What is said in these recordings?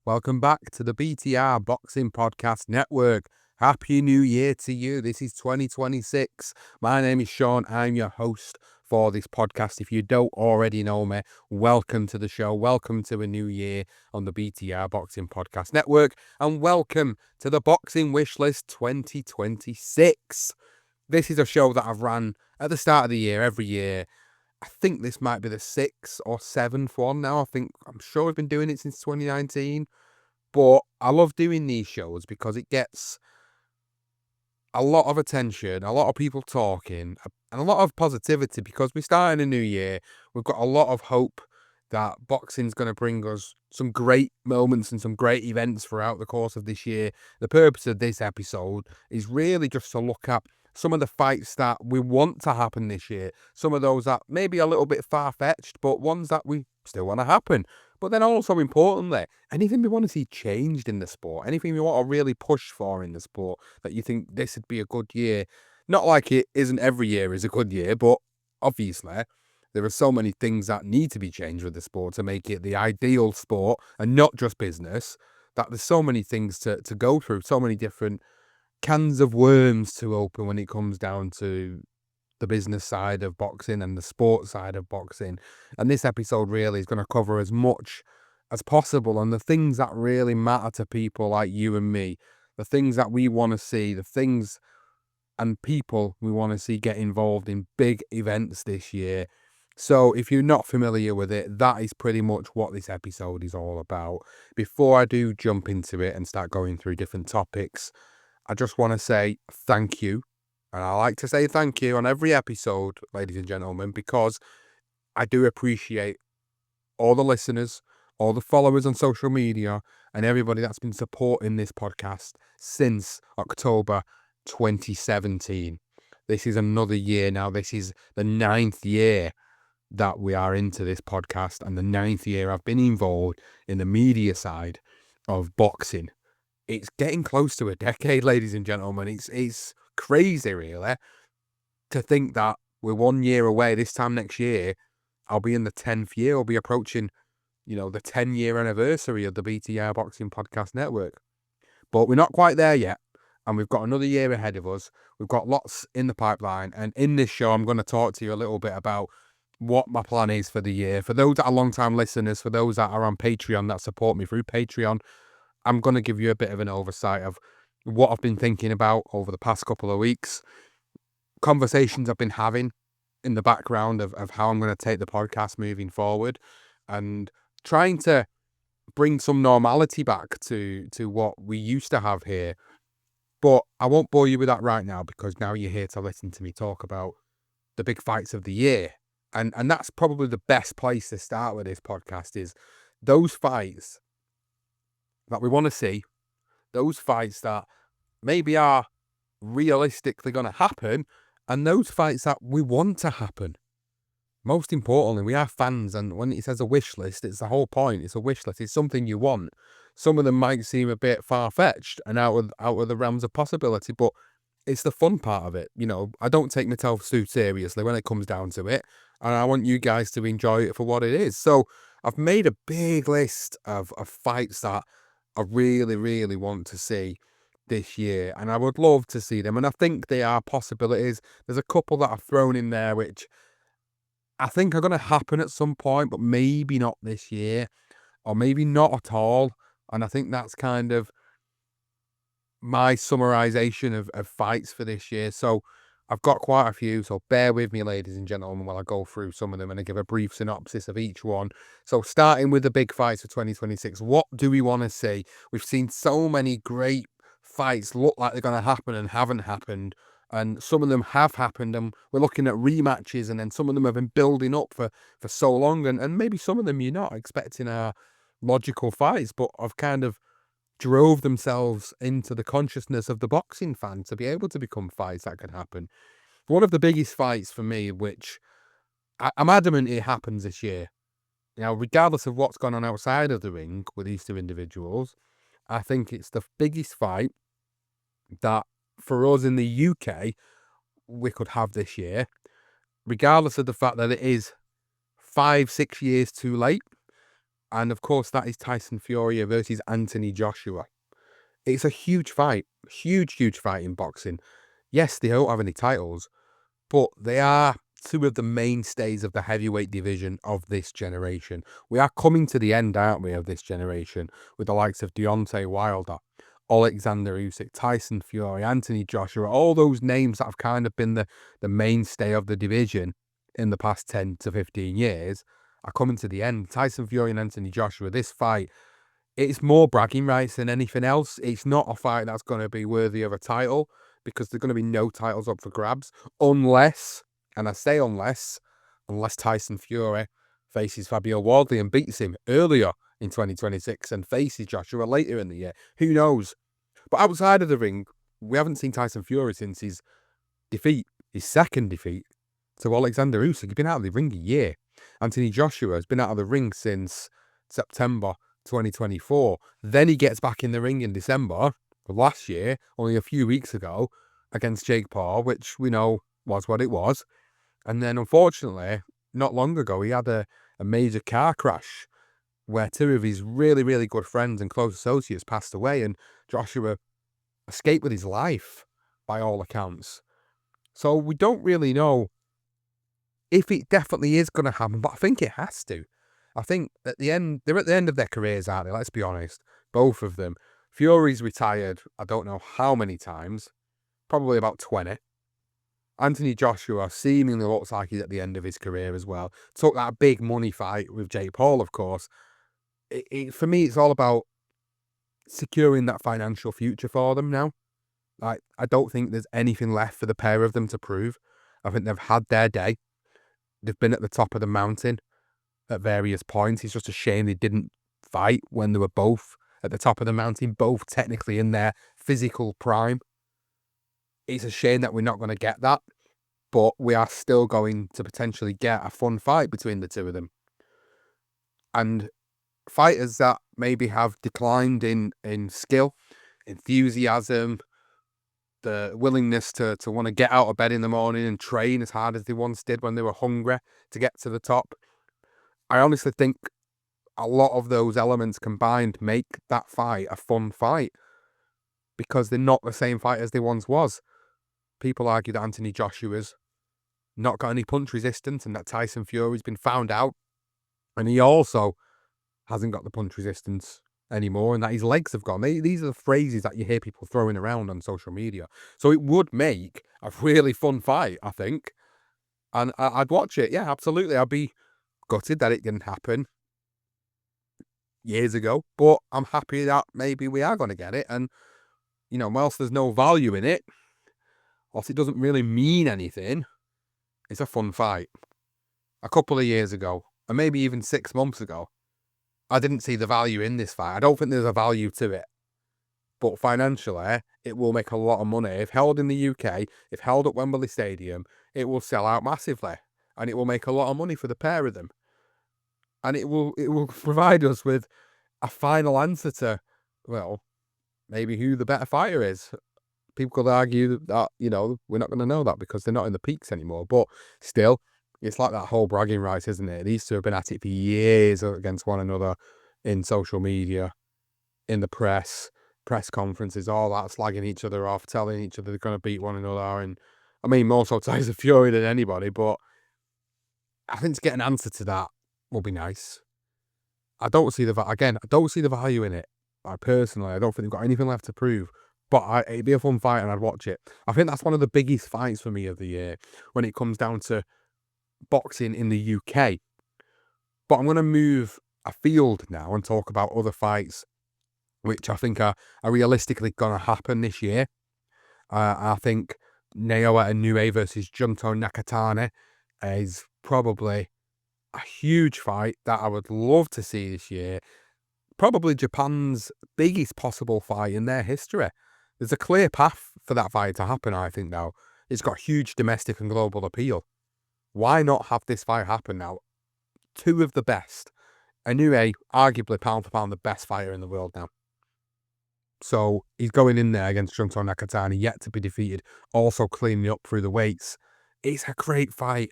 Welcome back to the BTR Boxing Podcast Network. Happy New Year to you. This is 2026. My name is Sean. I'm your host for this podcast. If you don't already know me, welcome to the show. Welcome to a new year on the BTR Boxing Podcast Network. And welcome to the Boxing Wishlist 2026. This is a show that I've ran at the start of the year, every year. I think this might be the 6th or 7th one now. I'm sure we've been doing it since 2019. But I love doing these shows because it gets a lot of attention, a lot of people talking, and a lot of positivity because we're starting a new year. We've got a lot of hope that boxing's going to bring us some great moments and some great events throughout the course of this year. The purpose of this episode is really just to look at some of the fights that we want to happen this year. Some of those that may be a little bit far-fetched, but ones that we still want to happen. But then also importantly, anything we want to see changed in the sport, anything we want to really push for in the sport that you think this would be a good year. Not like it isn't every year is a good year, but obviously there are so many things that need to be changed with the sport to make it the ideal sport and not just business, that there's so many things to go through, so many different cans of worms to open when it comes down to the business side of boxing and the sports side of boxing. And this episode really is going to cover as much as possible on the things that really matter to people like you and me, the things that we want to see, the things and people we want to see get involved in big events this year. So if you're not familiar with it, that is pretty much what this episode is all about. Before I do jump into it and start going through different topics, I just want to say thank you. And I like to say thank you on every episode, ladies and gentlemen, because I do appreciate all the listeners, all the followers on social media, and everybody that's been supporting this podcast since October 2017. This is another year now. This is the 9th year that we are into this podcast, and the 9th year I've been involved in the media side of boxing. It's getting close to a decade, ladies and gentlemen. It's crazy, really, to think that we're 1 year away. This time next year, I'll be in the 10th year. I'll be approaching, the 10-year anniversary of the BTR Boxing Podcast Network. But we're not quite there yet, and we've got another year ahead of us. We've got lots in the pipeline, and in this show, I'm going to talk to you a little bit about what my plan is for the year. For those that are long-time listeners, for those that are on Patreon, that support me through Patreon, I'm going to give you a bit of an oversight of what I've been thinking about over the past couple of weeks, conversations I've been having in the background of how I'm going to take the podcast moving forward, and trying to bring some normality back to what we used to have here. But I won't bore you with that right now, because now you're here to listen to me talk about the big fights of the year. And that's probably the best place to start with this podcast, is those fights that we want to see, those fights that maybe are realistically going to happen, and those fights that we want to happen. Most importantly, we are fans, and when it says a wish list, it's the whole point. It's a wish list. It's something you want. Some of them might seem a bit far-fetched and out of the realms of possibility, but it's the fun part of it. I don't take myself too seriously when it comes down to it, and I want you guys to enjoy it for what it is. So I've made a big list of fights that I really, really want to see this year, and I would love to see them, and I think they are possibilities. There's a couple that I've thrown in there which I think are going to happen at some point, but maybe not this year, or maybe not at all. And I think that's kind of my summarization of fights for this year. So I've got quite a few, so bear with me, ladies and gentlemen, while I go through some of them and I give a brief synopsis of each one. So starting with the big fights for 2026, what do we want to see? We've seen so many great fights look like they're going to happen and haven't happened, and some of them have happened, and we're looking at rematches, and then some of them have been building up for so long, and maybe some of them you're not expecting are logical fights, but have kind of drove themselves into the consciousness of the boxing fan to be able to become fights that can happen. One of the biggest fights for me, which I'm adamant it happens this year, regardless of what's gone on outside of the ring with these two individuals, I think it's the biggest fight that for us in the UK we could have this year, regardless of the fact that it is 5-6 years too late. And of course, that is Tyson Fury versus Anthony Joshua. It's a huge fight. Huge fight in boxing. Yes, they don't have any titles, but they are two of the mainstays of the heavyweight division of this generation. We are coming to the end, aren't we, of this generation, with the likes of Deontay Wilder, Alexander Usyk, Tyson Fury, Anthony Joshua, all those names that have kind of been the mainstay of the division in the past 10 to 15 years are coming to the end. Tyson Fury and Anthony Joshua, this fight, it's more bragging rights than anything else. It's not a fight that's going to be worthy of a title because there's going to be no titles up for grabs unless, and I say unless Tyson Fury faces Fabio Wardley and beats him earlier in 2026 and faces Joshua later in the year. Who knows? But outside of the ring, we haven't seen Tyson Fury since his defeat, his second defeat to Alexander Usyk. He's been out of the ring a year. Anthony Joshua has been out of the ring since September 2024. Then he gets back in the ring in December of last year, only a few weeks ago, against Jake Paul, which we know was what it was. And then, unfortunately, not long ago, he had a major car crash where two of his really good friends and close associates passed away, and Joshua escaped with his life, by all accounts. So we don't really know if it definitely is going to happen, but I think it has to. I think at the end, they're at the end of their careers, aren't they? Let's be honest. Both of them. Fury's retired, I don't know how many times, probably about 20. Anthony Joshua seemingly looks like he's at the end of his career as well. Took that big money fight with Jake Paul, of course. For me, it's all about securing that financial future for them now. Like, I don't think there's anything left for the pair of them to prove. I think they've had their day. They've been at the top of the mountain at various points. It's just a shame they didn't fight when they were both at the top of the mountain, both technically in their physical prime. It's a shame that we're not going to get that, but we are still going to potentially get a fun fight between the two of them. And fighters that maybe have declined in skill, enthusiasm, the willingness to want to get out of bed in the morning and train as hard as they once did when they were hungry to get to the top. I honestly think a lot of those elements combined make that fight a fun fight because they're not the same fight as they once was. People argue that Anthony Joshua's not got any punch resistance and that Tyson Fury's been found out, and he also hasn't got the punch resistance anymore, and that his legs have gone. These are the phrases that you hear people throwing around on social media. So it would make a really fun fight, I think. And I'd watch it. Yeah, absolutely. I'd be gutted that it didn't happen years ago, but I'm happy that maybe we are going to get it. And, you know, whilst there's no value in it, whilst it doesn't really mean anything, it's a fun fight. A couple of years ago, and maybe even 6 months ago, I didn't see the value in this fight. I don't think there's a value to it. But financially, it will make a lot of money. If held in the UK, if held at Wembley Stadium, it will sell out massively. And it will make a lot of money for the pair of them. And it will provide us with a final answer to, well, maybe who the better fighter is. People could argue that, you know, we're not going to know that because they're not in the peaks anymore. But still, it's like that whole bragging rights, isn't it? These two have been at it for years against one another in social media, in the press conferences, all that, slagging each other off, telling each other they're going to beat one another. And I mean, more so Tyson Fury than anybody, but I think to get an answer to that will be nice. I don't see the value in it. Personally, I don't think they've got anything left to prove. But it'd be a fun fight and I'd watch it. I think that's one of the biggest fights for me of the year when it comes down to boxing in the UK. But I'm going to move afield now and talk about other fights which I think are realistically going to happen this year. I think Naoya Inoue versus Junto Nakatani is probably a huge fight that I would love to see this year. Probably Japan's biggest possible fight in their history. There's a clear path for that fight to happen, I think, now. It's got huge domestic and global appeal. Why not have this fight happen now? Two of the best. Inoue, arguably pound for pound the best fighter in the world now. So he's going in there against Junto Nakatani, yet to be defeated, also cleaning up through the weights. It's a great fight,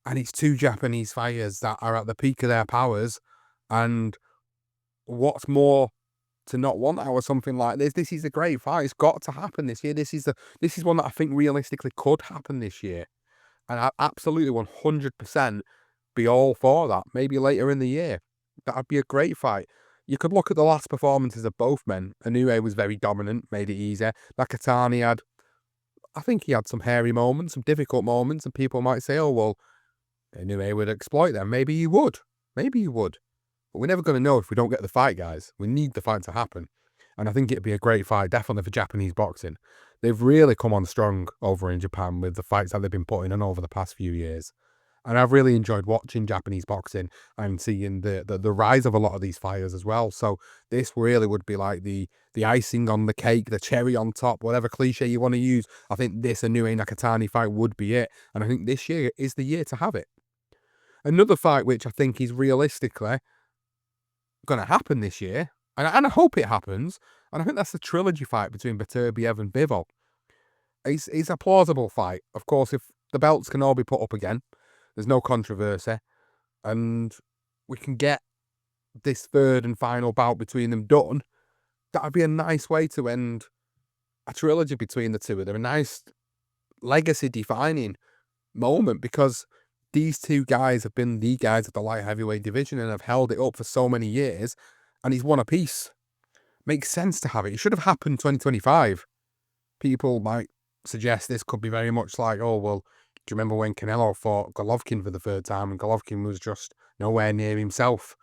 and it's two Japanese fighters that are at the peak of their powers, and what's more to not want out of something like this? This is a great fight. It's got to happen this year. This is one that I think realistically could happen this year. And I absolutely 100% be all for that. Maybe later in the year. That'd be a great fight. You could look at the last performances of both men. Inoue was very dominant, made it easier. Nakatani I think he had some hairy moments, some difficult moments, and people might say, oh, well, Inoue would exploit them. Maybe he would. Maybe he would. But we're never going to know if we don't get the fight, guys. We need the fight to happen. And I think it'd be a great fight, definitely for Japanese boxing. They've really come on strong over in Japan with the fights that they've been putting on over the past few years. And I've really enjoyed watching Japanese boxing and seeing the rise of a lot of these fighters as well. So this really would be like the icing on the cake, the cherry on top, whatever cliche you want to use. I think this Inoue Nakatani fight would be it. And I think this year is the year to have it. Another fight which I think is realistically going to happen this year, and I hope it happens, and I think that's the trilogy fight between Beterbiev and Bivol. It's a plausible fight. Of course, if the belts can all be put up again, there's no controversy, and we can get this third and final bout between them done, that would be a nice way to end a trilogy between the two of them. A nice legacy-defining moment, because these two guys have been the guys of the light heavyweight division and have held it up for so many years, and he's won a piece. Makes sense to have it. It should have happened 2025. People might suggest this could be very much like, oh, well, do you remember when Canelo fought Golovkin for the third time and Golovkin was just nowhere near himself?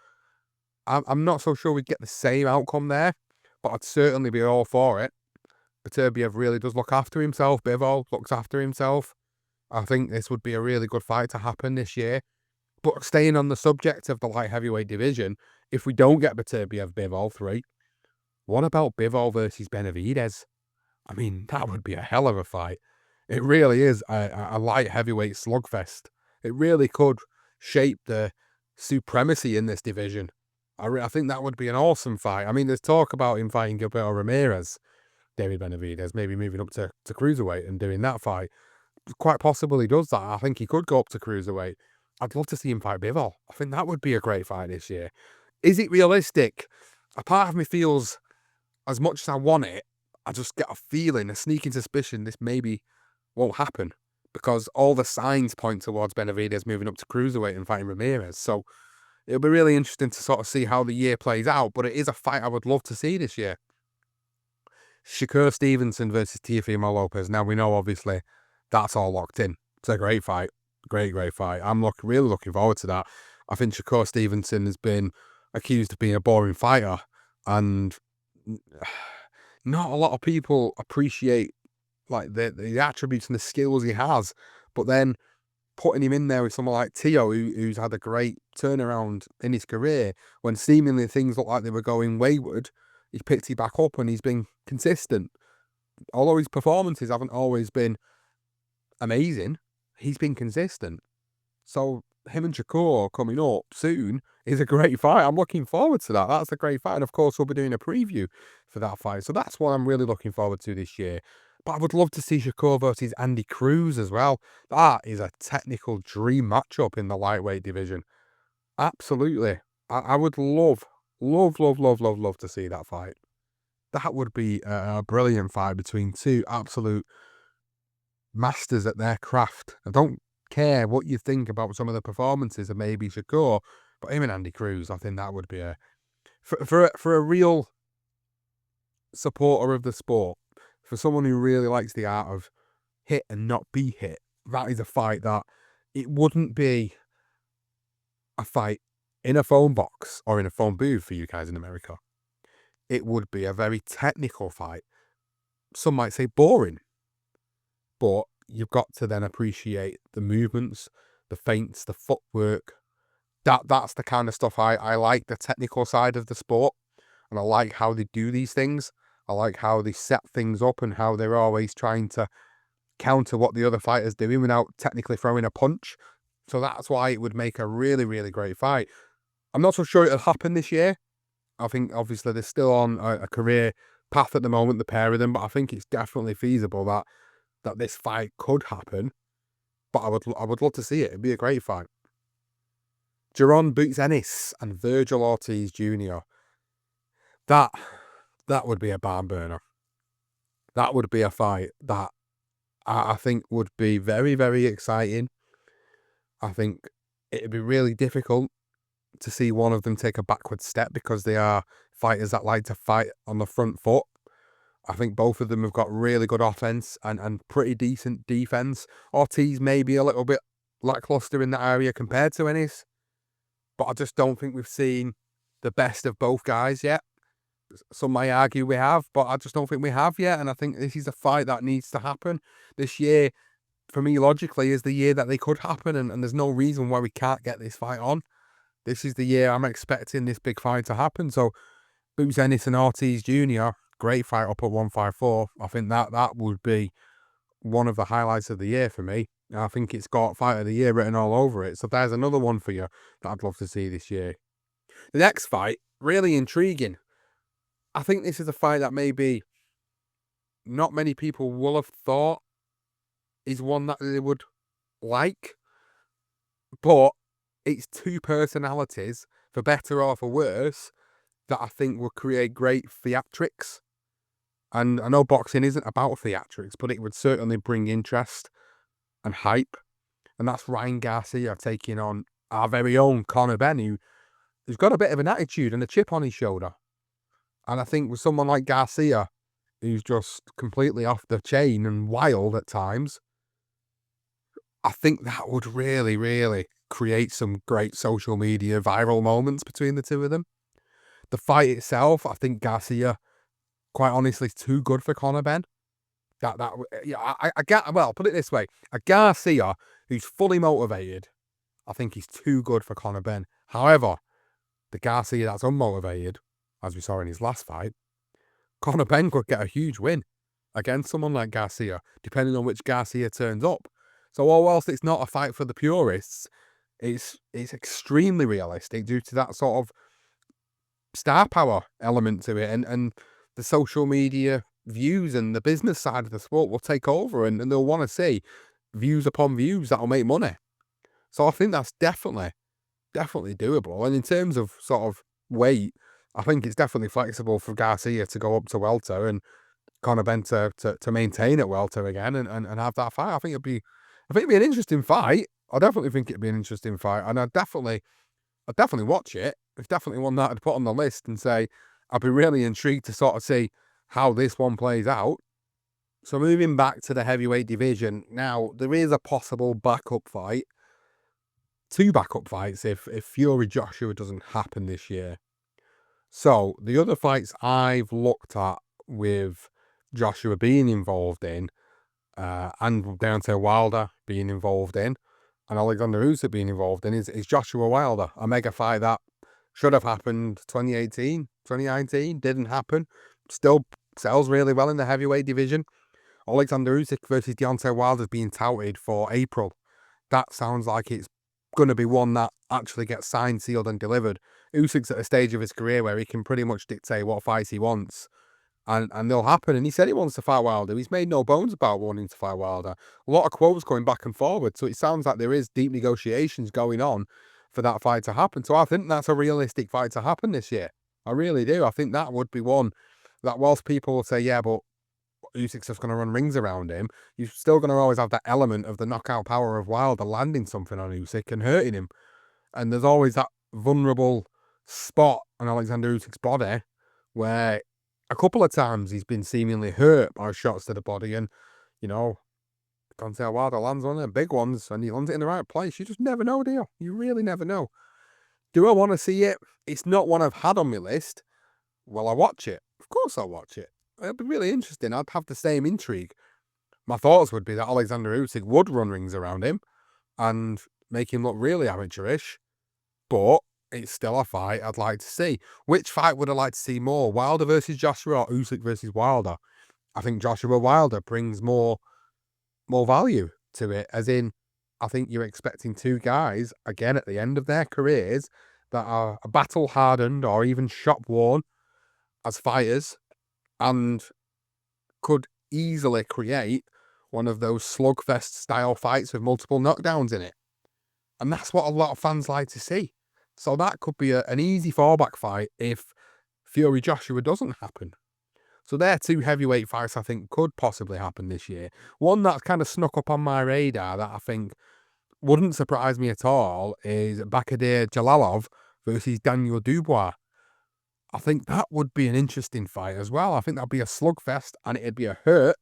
I'm not so sure we'd get the same outcome there, but I'd certainly be all for it. Beterbiev really does look after himself. Bivol looks after himself. I think this would be a really good fight to happen this year. But staying on the subject of the light heavyweight division, if we don't get Beterbiev Bivol 3, what about Bivol versus Benavidez? I mean, that would be a hell of a fight. It really is a light heavyweight slugfest. It really could shape the supremacy in this division. I think that would be an awesome fight. I mean, there's talk about him fighting Gilberto Ramirez, David Benavidez, maybe moving up to cruiserweight and doing that fight. Quite possible he does that. I think he could go up to cruiserweight. I'd love to see him fight Bivol. I think that would be a great fight this year. Is it realistic? A part of me feels, as much as I want it, I just get a feeling, a sneaking suspicion this maybe won't happen, because all the signs point towards Benavidez moving up to cruiserweight and fighting Ramirez. So it'll be really interesting to sort of see how the year plays out, but it is a fight I would love to see this year. Shakur Stevenson versus Teófimo López. Now, we know, obviously, that's all locked in. It's a great fight. Great fight. I'm really looking forward to that. I think Shakur Stevenson has been accused of being a boring fighter, and not a lot of people appreciate like the attributes and the skills he has. But then putting him in there with someone like Teo, who's had a great turnaround in his career, when seemingly things look like they were going wayward, he's picked it back up and he's been consistent. Although his performances haven't always been amazing, he's been consistent. So him and Shakur coming up soon is a great fight. I'm looking forward to that. That's a great fight. And of course, we'll be doing a preview for that fight. So that's what I'm really looking forward to this year. But I would love to see Shakur versus Andy Cruz as well. That is a technical dream matchup in the lightweight division. Absolutely. I would love to see that fight. That would be a brilliant fight between two absolute masters at their craft. I don't care what you think about some of the performances of maybe Shakur, but him and Andy Cruz, I think that would be for a real supporter of the sport, for someone who really likes the art of hit and not be hit. That is a fight that it wouldn't be a fight in a phone box or in a phone booth for you guys in America. It would be a very technical fight. Some might say boring, but you've got to then appreciate the movements, the feints, the footwork. That's the kind of stuff I like, the technical side of the sport. And I like how they do these things. I like how they set things up and how they're always trying to counter what the other fighter's doing without technically throwing a punch. So that's why it would make a really great fight. I'm not so sure it'll happen this year. I think obviously they're still on a career path at the moment, the pair of them, but I think it's definitely feasible that this fight could happen. But I would love to see it. It'd be a great fight. Jaron Boots Ennis and Virgil Ortiz Jr. That would be a barn burner. That would be a fight that I think would be very, very exciting. I think it'd be really difficult to see one of them take a backward step because they are fighters that like to fight on the front foot. I think both of them have got really good offense and pretty decent defense. Ortiz may be a little bit lackluster in that area compared to Ennis, but I just don't think we've seen the best of both guys yet. Some may argue we have, but I just don't think we have yet. And I think this is a fight that needs to happen this year. For me, logically, is the year that they could happen, and there's no reason why we can't get this fight on. This is the year I'm expecting this big fight to happen. So, Boots Ennis and Ortiz Jr., great fight up at 154. I think that would be one of the highlights of the year for me. I think it's got Fight of the Year written all over it. So there's another one for you that I'd love to see this year. The next fight, really intriguing. I think this is a fight that maybe not many people will have thought is one that they would like, but it's two personalities, for better or for worse, that I think will create great theatrics. And I know boxing isn't about theatrics, but it would certainly bring interest and hype. And that's Ryan Garcia taking on our very own Conor Benn, who's got a bit of an attitude and a chip on his shoulder. And I think with someone like Garcia, who's just completely off the chain and wild at times, I think that would really, really create some great social media viral moments between the two of them. The fight itself, I think Garcia, quite honestly, is too good for Conor Benn. Well, put it this way: a Garcia who's fully motivated, I think he's too good for Conor Benn. However, the Garcia that's unmotivated, as we saw in his last fight, Conor Benn could get a huge win against someone like Garcia, depending on which Garcia turns up. So whilst it's not a fight for the purists, it's extremely realistic due to that sort of star power element to it, and the social media views and the business side of the sport will take over, and they'll want to see views upon views that'll make money. So I think that's definitely doable. And in terms of sort of weight, I think it's definitely flexible for Garcia to go up to welter and Conor Benn to maintain at welter again and have that fight. I think it'd be an interesting fight. I definitely think it'd be an interesting fight, and I'd definitely watch it. It's definitely one that I'd put on the list and say I'd be really intrigued to sort of see how this one plays out. So moving back to the heavyweight division, now there is a possible backup fight. Two backup fights if Fury Joshua doesn't happen this year. So the other fights I've looked at with Joshua being involved in, and Deontay Wilder being involved in, and Alexander Usyk being involved in, is Joshua Wilder, a mega fight that should have happened 2018, 2019, didn't happen. Still sells really well in the heavyweight division. Alexander Usyk versus Deontay Wilder is being touted for April. That sounds like it's going to be one that actually gets signed, sealed, and delivered. Usyk's at a stage of his career where he can pretty much dictate what fights he wants, and they'll happen. And he said he wants to fight Wilder. He's made no bones about wanting to fight Wilder. A lot of quotes going back and forward, so it sounds like there is deep negotiations going on for that fight to happen. So I think that's a realistic fight to happen this year. I really do. I think that would be one that, whilst people will say, yeah, but Usyk's just going to run rings around him, you're still going to always have that element of the knockout power of Wilder landing something on Usyk and hurting him. And there's always that vulnerable spot on Alexander Usyk's body where a couple of times he's been seemingly hurt by shots to the body, and, you know, Deontay Wilder lands one of the big ones and he lands it in the right place. You just never know, do you? You really never know. Do I want to see it? It's not one I've had on my list. Will I watch it? Of course I'll watch it. It'll be really interesting. I'd have the same intrigue. My thoughts would be that Alexander Usyk would run rings around him and make him look really amateurish, but it's still a fight I'd like to see. Which fight would I like to see more? Wilder versus Joshua or Usyk versus Wilder? I think Joshua Wilder brings more value to it, as in, I think you're expecting two guys, again, at the end of their careers, that are battle-hardened or even shop-worn as fighters, and could easily create one of those slugfest-style fights with multiple knockdowns in it. And that's what a lot of fans like to see. So that could be an easy fallback fight if Fury Joshua doesn't happen. So they're two heavyweight fights I think could possibly happen this year. One that's kind of snuck up on my radar that I think wouldn't surprise me at all is Bakadir Jalalov versus Daniel Dubois. I think that would be an interesting fight as well. I think that'd be a slugfest and it'd be a hurt.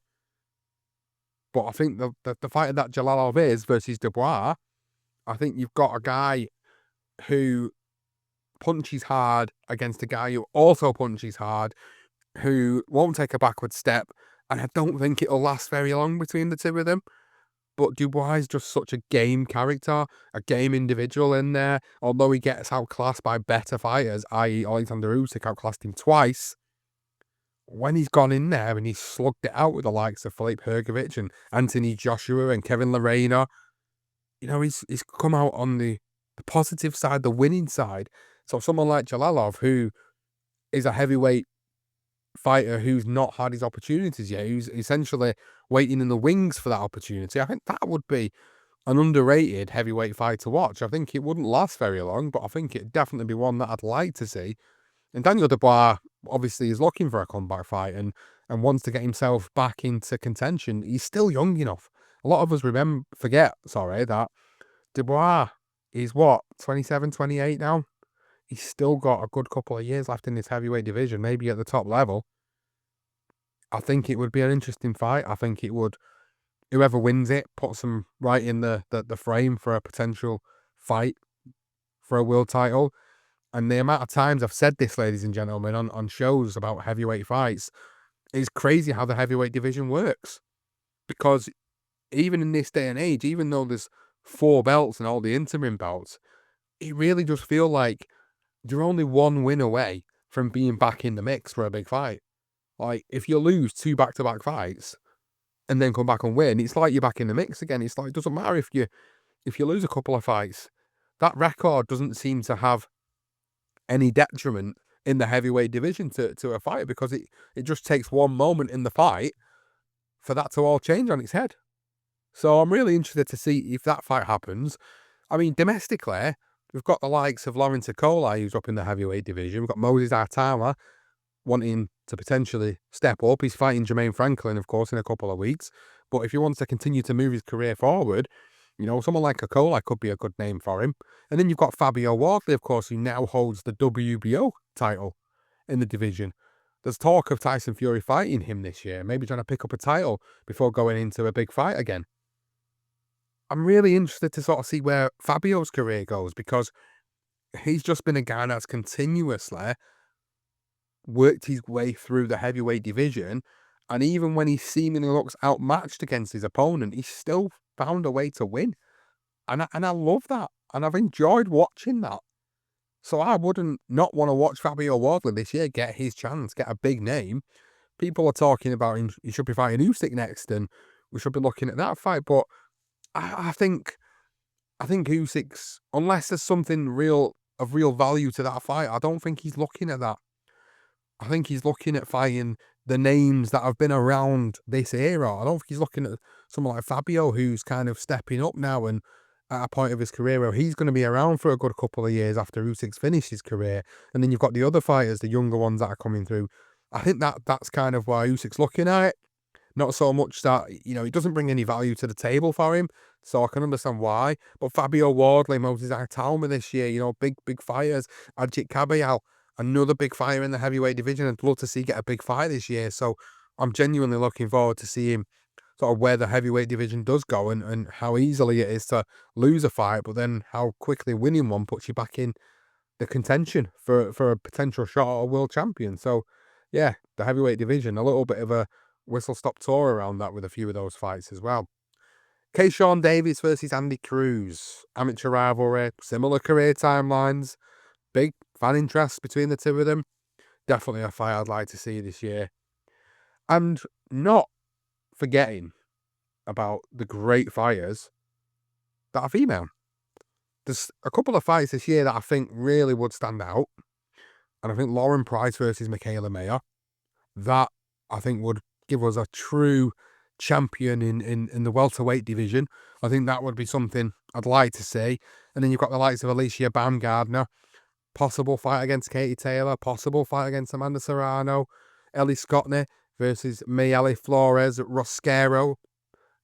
But I think the fighter that Jalalov is versus Dubois, I think you've got a guy who punches hard against a guy who also punches hard, who won't take a backward step, and I don't think it'll last very long between the two of them. But Dubois is just such a game character, a game individual in there. Although he gets outclassed by better fighters, i.e. Alexander Usyk outclassed him twice, when he's gone in there and he's slugged it out with the likes of Filip Hrgovic and Anthony Joshua and Kevin Lerena, he's come out on the positive side, the winning side. So someone like Jalalov, who is a heavyweight fighter who's not had his opportunities yet, who's essentially waiting in the wings for that opportunity, I think that would be an underrated heavyweight fight to watch. I think it wouldn't last very long, but I think it'd definitely be one that I'd like to see. And Daniel Dubois obviously is looking for a comeback fight and wants to get himself back into contention. He's still young enough. A lot of us forget that Dubois is 27, 28 now? He's still got a good couple of years left in this heavyweight division, maybe at the top level. I think it would be an interesting fight. I think it would, whoever wins it, puts them right in the frame for a potential fight for a world title. And the amount of times I've said this, ladies and gentlemen, on shows about heavyweight fights, it's crazy how the heavyweight division works. Because even in this day and age, even though there's 4 belts and all the interim belts, it really does feel like you're only one win away from being back in the mix for a big fight. Like, if you lose 2 back-to-back fights and then come back and win, it's like you're back in the mix again. It's like, it doesn't matter if you lose a couple of fights. That record doesn't seem to have any detriment in the heavyweight division to a fight, because it just takes one moment in the fight for that to all change on its head. So I'm really interested to see if that fight happens. I mean, domestically, we've got the likes of Lawrence Okolie, who's up in the heavyweight division. We've got Moses Artama wanting to potentially step up. He's fighting Jermaine Franklin, of course, in a couple of weeks. But if he wants to continue to move his career forward, someone like Okolie could be a good name for him. And then you've got Fabio Wardley, of course, who now holds the WBO title in the division. There's talk of Tyson Fury fighting him this year, maybe trying to pick up a title before going into a big fight again. I'm really interested to sort of see where Fabio's career goes, because he's just been a guy that's continuously worked his way through the heavyweight division. And even when he seemingly looks outmatched against his opponent, he's still found a way to win. And I love that. And I've enjoyed watching that. So I wouldn't not want to watch Fabio Wardley this year get his chance, get a big name. People are talking about him, he should be fighting Usyk next, and we should be looking at that fight. But I think Usyk's, unless there's something of real value to that fight, I don't think he's looking at that. I think he's looking at fighting the names that have been around this era. I don't think he's looking at someone like Fabio, who's kind of stepping up now and at a point of his career where he's going to be around for a good couple of years after Usyk's finished his career. And then you've got the other fighters, the younger ones that are coming through. I think that's kind of why Usyk's looking at it. Not so much that, it doesn't bring any value to the table for him, so I can understand why. But Fabio Wardley, Moses Artama this year, big fighters. Ajit Kabayal, another big fighter in the heavyweight division. I'd love to see get a big fight this year. So I'm genuinely looking forward to see him sort of where the heavyweight division does go, and how easily it is to lose a fight, but then how quickly winning one puts you back in the contention for a potential shot at a world champion. So yeah, the heavyweight division, a little bit of a whistle-stop tour around that with a few of those fights as well. Keyshawn Davis versus Andy Cruz. Amateur rivalry, similar career timelines, big fan interest between the two of them. Definitely a fight I'd like to see this year. And not forgetting about the great fighters that are female. There's a couple of fights this year that I think really would stand out. And I think Lauren Price versus Michaela Mayer, that I think would give us a true champion in the welterweight division. I think that would be something I'd like to see. And then you've got the likes of Alicia Baumgardner possible fight against Katie Taylor, possible fight against Amanda Serrano, Ellie Scottney versus Mayeli Flores Rosquero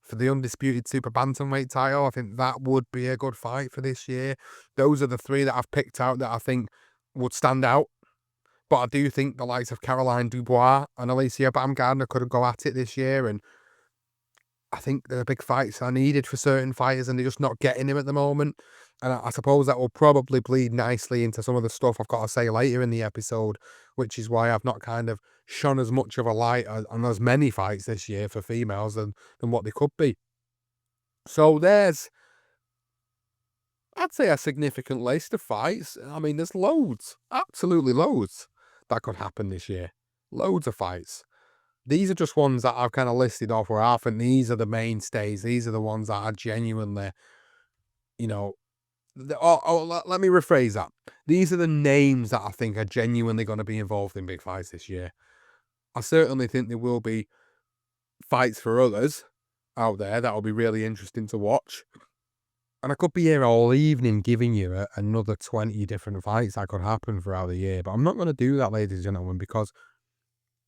for the undisputed super bantamweight title. I think that would be a good fight for this year. Those are the three that I've picked out that I think would stand out. But I do think the likes of Caroline Dubois and Alicia Baumgardner could go at it this year, and I think there are big fights are needed for certain fighters and they're just not getting him at the moment. And I suppose that will probably bleed nicely into some of the stuff I've got to say later in the episode, which is why I've not kind of shone as much of a light on as many fights this year for females than what they could be. So there's, I'd say, a significant list of fights. I mean, there's loads, absolutely loads that could happen this year. Loads of fights. These are just ones that I've kind of listed off where I think these are the mainstays. These are the ones that are genuinely, you know, let me rephrase that. These are the names that I think are genuinely going to be involved in big fights this year. I certainly think there will be fights for others out there that will be really interesting to watch. And I could be here all evening giving you another 20 different fights that could happen throughout the year. But I'm not going to do that, ladies and gentlemen, because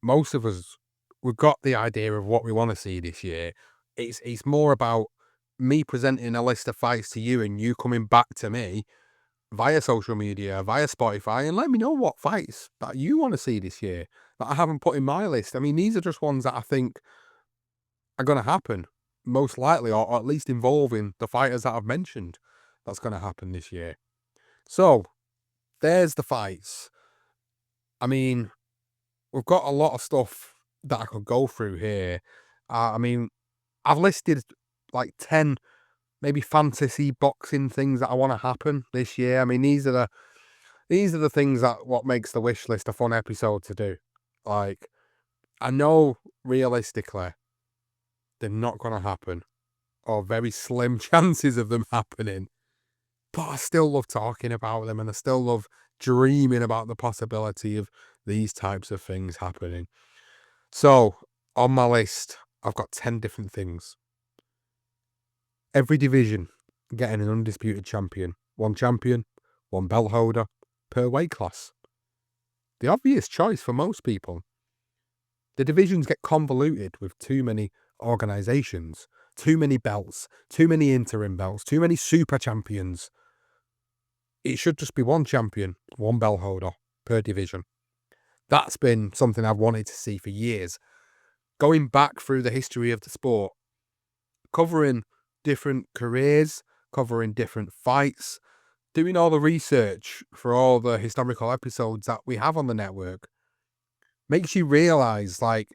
most of us, we've got the idea of what we want to see this year. It's more about me presenting a list of fights to you and you coming back to me via social media, via Spotify, and let me know what fights that you want to see this year that I haven't put in my list. I mean, these are just ones that I think are going to happen, most likely, or at least involving the fighters that I've mentioned that's going to happen this year. So, there's the fights. I mean, we've got a lot of stuff that I could go through here. I mean, I've listed like 10 maybe fantasy boxing things that I want to happen this year. I mean, these are the things that what makes the wish list a fun episode to do. Like, I know realistically they're not going to happen, or very slim chances of them happening, but I still love talking about them and I still love dreaming about the possibility of these types of things happening. So, on my list, I've got 10 different things. Every division getting an undisputed champion. One belt holder per weight class. The obvious choice for most people. The divisions get convoluted with too many organisations, too many belts, too many interim belts, too many super champions. It should just be one champion, one belt holder per division. That's been something I've wanted to see for years. Going back through the history of the sport, covering different careers, covering different fights, doing all the research for all the historical episodes that we have on the network, makes you realise, like,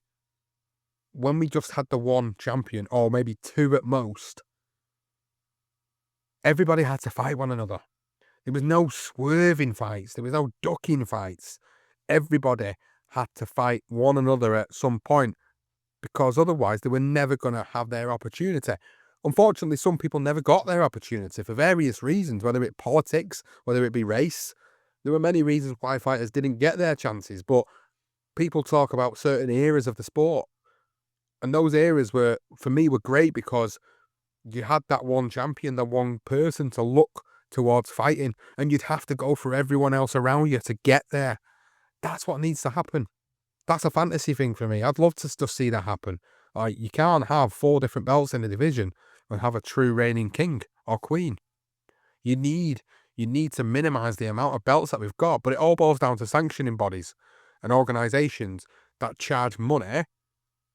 when we just had the one champion, or maybe two at most, everybody had to fight one another. There was no swerving fights. There was no ducking fights. Everybody had to fight one another at some point, because otherwise they were never going to have their opportunity. Unfortunately, some people never got their opportunity for various reasons, whether it be politics, whether it be race. There were many reasons why fighters didn't get their chances, but people talk about certain eras of the sport. And those eras were, for me, were great because you had that one champion, that one person to look towards fighting, and you'd have to go for everyone else around you to get there. That's what needs to happen. That's a fantasy thing for me. I'd love to just see that happen. Like, you can't have 4 different belts in a division and have a true reigning king or queen. You need to minimize the amount of belts that we've got, but it all boils down to sanctioning bodies and organizations that charge money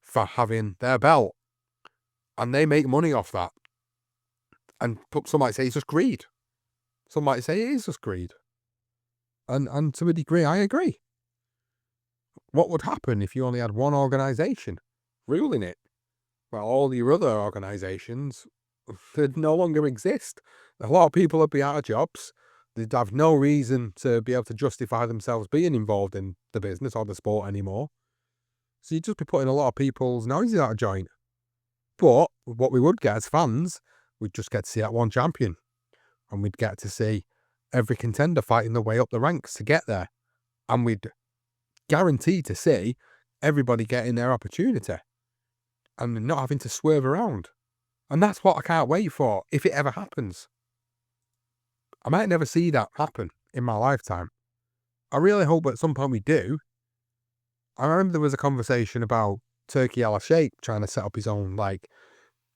for having their belt, and they make money off that. And some might say it's just greed. Some might say it is just greed. And to a degree, I agree. What would happen if you only had one organization ruling it? Well, all your other organizations would no longer exist. A lot of people would be out of jobs. They'd have no reason to be able to justify themselves being involved in the business or the sport anymore. So you'd just be putting a lot of people's noses out of joint. But what we would get as fans, we'd just get to see that one champion. And we'd get to see every contender fighting their way up the ranks to get there. And we'd guarantee to see everybody getting their opportunity and not having to swerve around. And that's what I can't wait for, if it ever happens. I might never see that happen in my lifetime, I really hope at some point we do. I remember there was a conversation about Turkey Al Sheikh trying to set up his own, like,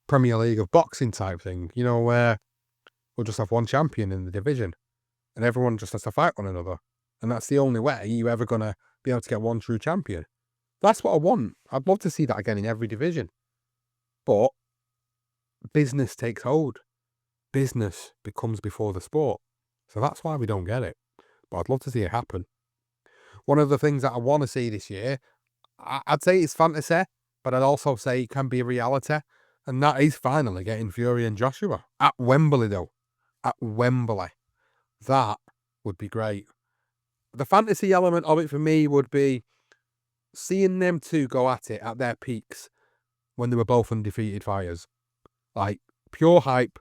Premier League of boxing type thing, you know, where we'll just have one champion in the division and everyone just has to fight one another. And that's the only way you're ever going to be able to get one true champion. That's what I want. I'd love to see that again in every division. But business takes hold. Business becomes before the sport. So that's why we don't get it. But I'd love to see it happen. One of the things that I want to see this year, I'd say it's fantasy, but I'd also say it can be a reality. And that is finally getting Fury and Joshua. At Wembley, though. At Wembley. That would be great. The fantasy element of it for me would be seeing them two go at it at their peaks when they were both undefeated fighters. Like, pure hype,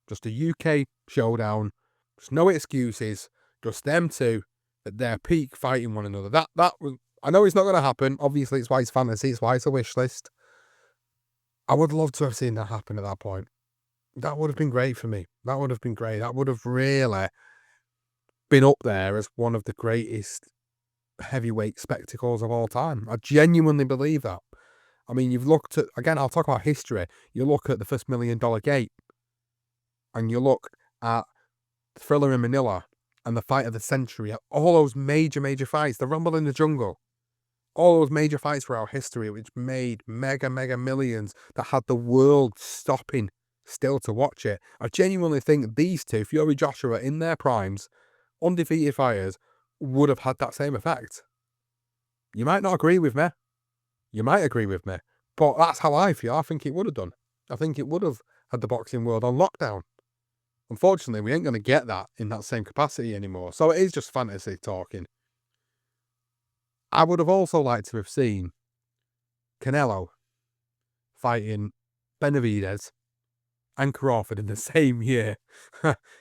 just a UK showdown, just no excuses, just them two at their peak fighting one another. That was, I know it's not going to happen. Obviously, it's why it's fantasy, it's why it's a wish list. I would love to have seen that happen at that point. That would have been great for me. That would have been great. That would have really been up there as one of the greatest heavyweight spectacles of all time. I genuinely believe that. I mean, you've looked at, again, I'll talk about history. You look at the first $1 Million Gate, and you look at Thriller in Manila and the fight of the century, all those major fights, the Rumble in the Jungle, all those major fights throughout history, which made mega millions, that had the world stopping still to watch it. I genuinely think these two, Fury Joshua in their primes, undefeated fighters, would have had that same effect. You might not agree with me. You might agree with me. But that's how I feel. I think it would have done. I think it would have had the boxing world on lockdown. Unfortunately, we ain't going to get that in that same capacity anymore. So it is just fantasy talking. I would have also liked to have seen Canelo fighting Benavidez and Crawford in the same year.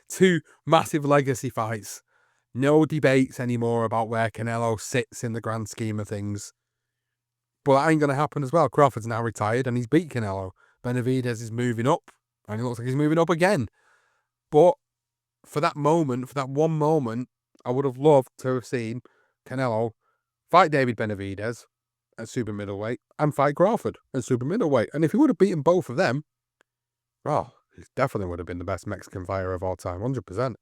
Two massive legacy fights. No debates anymore about where Canelo sits in the grand scheme of things. But that ain't going to happen as well. Crawford's now retired and he's beat Canelo. Benavidez is moving up and it looks like he's moving up again. But for that moment, for that one moment, I would have loved to have seen Canelo fight David Benavidez at super middleweight and fight Crawford at super middleweight. And if he would have beaten both of them, oh, he definitely would have been the best Mexican fighter of all time, 100%.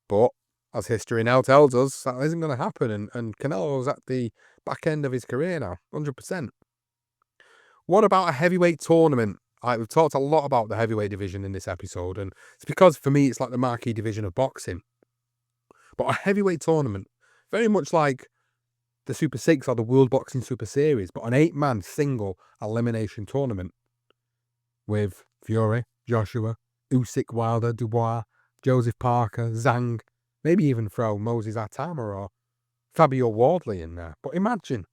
But as history now tells us, that isn't going to happen. And Canelo's at the back end of his career now, 100%. What about a heavyweight tournament? We've talked a lot about the heavyweight division in this episode, and it's because for me it's like the marquee division of boxing. But a heavyweight tournament, very much like the Super 6 or the World Boxing Super Series, but an 8-man single elimination tournament with Fury, Joshua, Usyk, Wilder, Dubois, Joseph Parker, Zhang, maybe even throw Moses Atama or Fabio Wardley in there. But imagine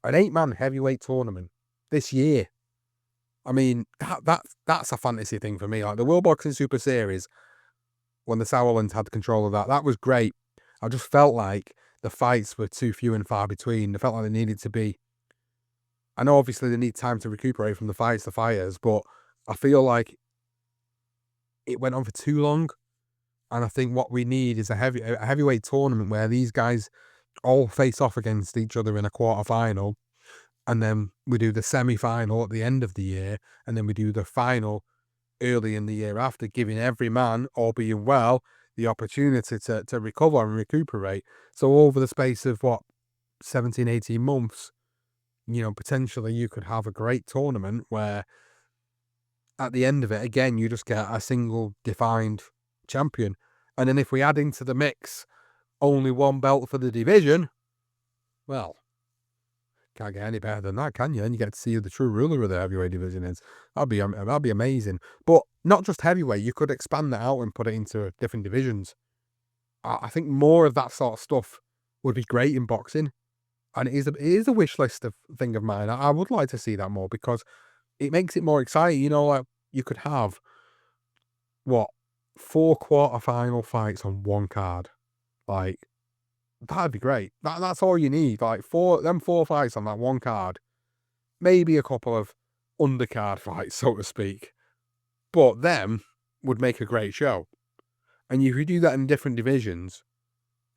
an 8-man heavyweight tournament this year. I mean, that's a fantasy thing for me. Like the World Boxing Super Series, when the Sauerlands had control of that was great. I just felt like the fights were too few and far between. I felt like they needed to be. I know obviously they need time to recuperate from the fights, the fighters, but I feel like it went on for too long. And I think what we need is a heavyweight tournament where these guys all face off against each other in a quarter-final. And then we do the semi-final at the end of the year. And then we do the final early in the year after, giving every man, all being well, the opportunity to recover and recuperate. So over the space of, 17, 18 months, potentially you could have a great tournament where at the end of it, again, you just get a single defined champion. And then if we add into the mix only one belt for the division, well, can't get any better than that, can you? And you get to see who the true ruler of the heavyweight division is. That'd be amazing. But not just heavyweight, you could expand that out and put it into different divisions. I think more of that sort of stuff would be great in boxing. And it is a wish list thing of mine. I would like to see that more because it makes it more exciting. Like you could have, 4 quarter-final fights on one card. Like, that'd be great. That's all you need. Like 4 fights on that one card. Maybe a couple of undercard fights, so to speak. But them would make a great show. And if you do that in different divisions,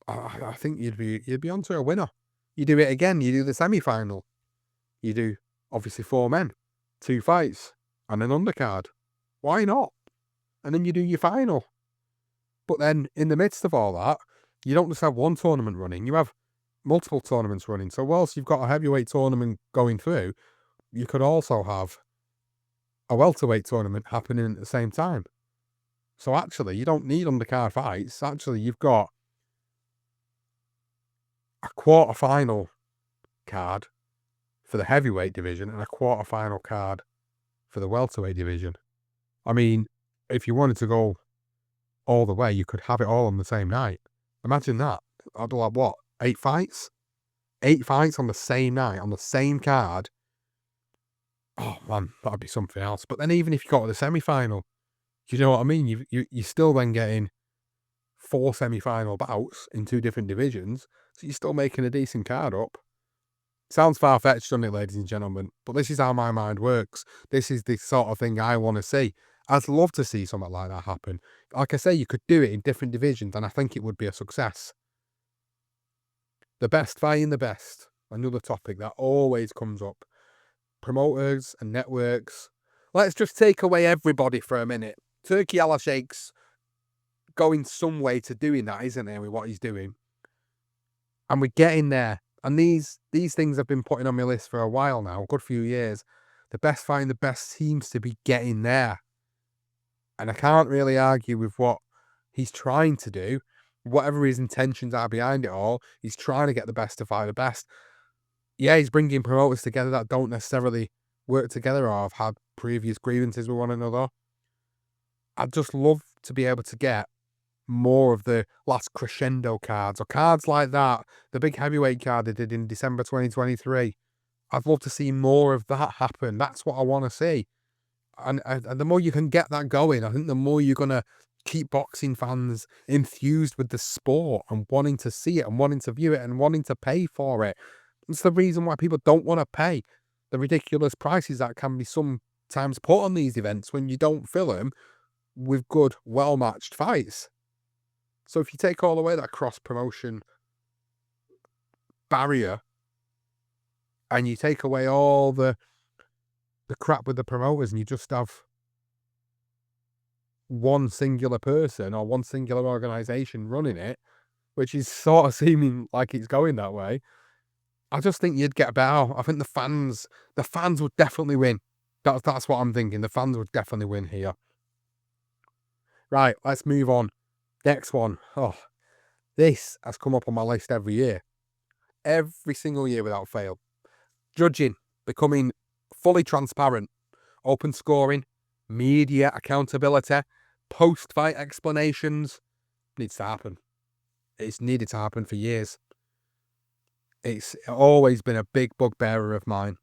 I think you'd be onto a winner. You do it again. You do the semi-final. You do obviously 4 men, 2 fights, and an undercard. Why not? And then you do your final. But then in the midst of all that, you don't just have one tournament running, you have multiple tournaments running. So whilst you've got a heavyweight tournament going through, you could also have a welterweight tournament happening at the same time. So actually, you don't need undercard fights. Actually, you've got a quarter-final card for the heavyweight division and a quarter-final card for the welterweight division. I mean, if you wanted to go all the way, you could have it all on the same night. Imagine that. I'd be like, what, 8 fights? 8 fights on the same night, on the same card. Oh man, that'd be something else. But then even if you got to the semi-final, you know what I mean? You're still then getting 4 semi-final bouts in 2 different divisions, so you're still making a decent card up. Sounds far-fetched, doesn't it, ladies and gentlemen? But this is how my mind works. This is the sort of thing I want to see. I'd love to see something like that happen. Like I say, you could do it in different divisions, and I think it would be a success. The best fighting the best. Another topic that always comes up. Promoters and networks. Let's just take away everybody for a minute. Turki Al-Sheikh's going some way to doing that, isn't he, with what he's doing? And we're getting there. And these things have been putting on my list for a while now, a good few years. The best fighting the best seems to be getting there. And I can't really argue with what he's trying to do. Whatever his intentions are behind it all, he's trying to get the best to fight the best. Yeah, he's bringing promoters together that don't necessarily work together or have had previous grievances with one another. I'd just love to be able to get more of the last crescendo cards or cards like that. The big heavyweight card they did in December 2023. I'd love to see more of that happen. That's what I want to see. And the more you can get that going, I think the more you're going to keep boxing fans enthused with the sport and wanting to see it and wanting to view it and wanting to pay for it. It's the reason why people don't want to pay the ridiculous prices that can be sometimes put on these events when you don't fill them with good, well-matched fights. So if you take all away that cross-promotion barrier and you take away all the crap with the promoters and you just have one singular person or one singular organisation running it, which is sort of seeming like it's going that way, I just think you'd get better. I think the fans would definitely win. That's what I'm thinking. The fans would definitely win here. Right, let's move on. Next one. Oh, this has come up on my list every year. Every single year without fail. Judging, becoming fully transparent, open scoring, media accountability, post-fight explanations. Needs to happen. It's needed to happen for years. It's always been a big bugbearer of mine.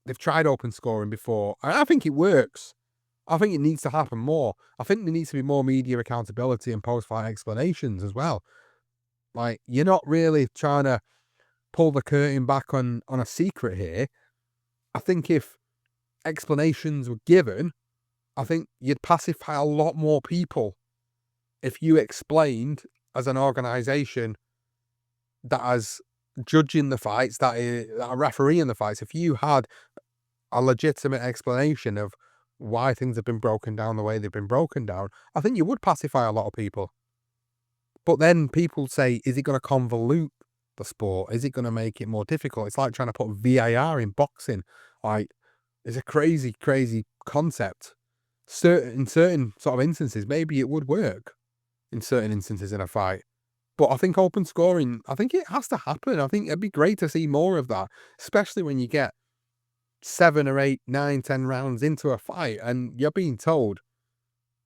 They've tried open scoring before, and I think it works. I think it needs to happen more. I think there needs to be more media accountability and post-fight explanations as well. Like, you're not really trying to pull the curtain back on a secret here. I think if explanations were given, I think you'd pacify a lot more people if you explained as an organisation that as judging the fights, that are refereeing the fights, if you had a legitimate explanation of why things have been broken down the way they've been broken down, I think you would pacify a lot of people. But then people say, is it going to convolute the sport? Is it going to make it more difficult? It's like trying to put VAR in boxing. Like, it's a crazy, crazy concept. In certain sort of instances, maybe it would work in certain instances in a fight. But I think open scoring, I think it has to happen. I think it'd be great to see more of that, especially when you get 7 or 8, 9, 10 rounds into a fight and you're being told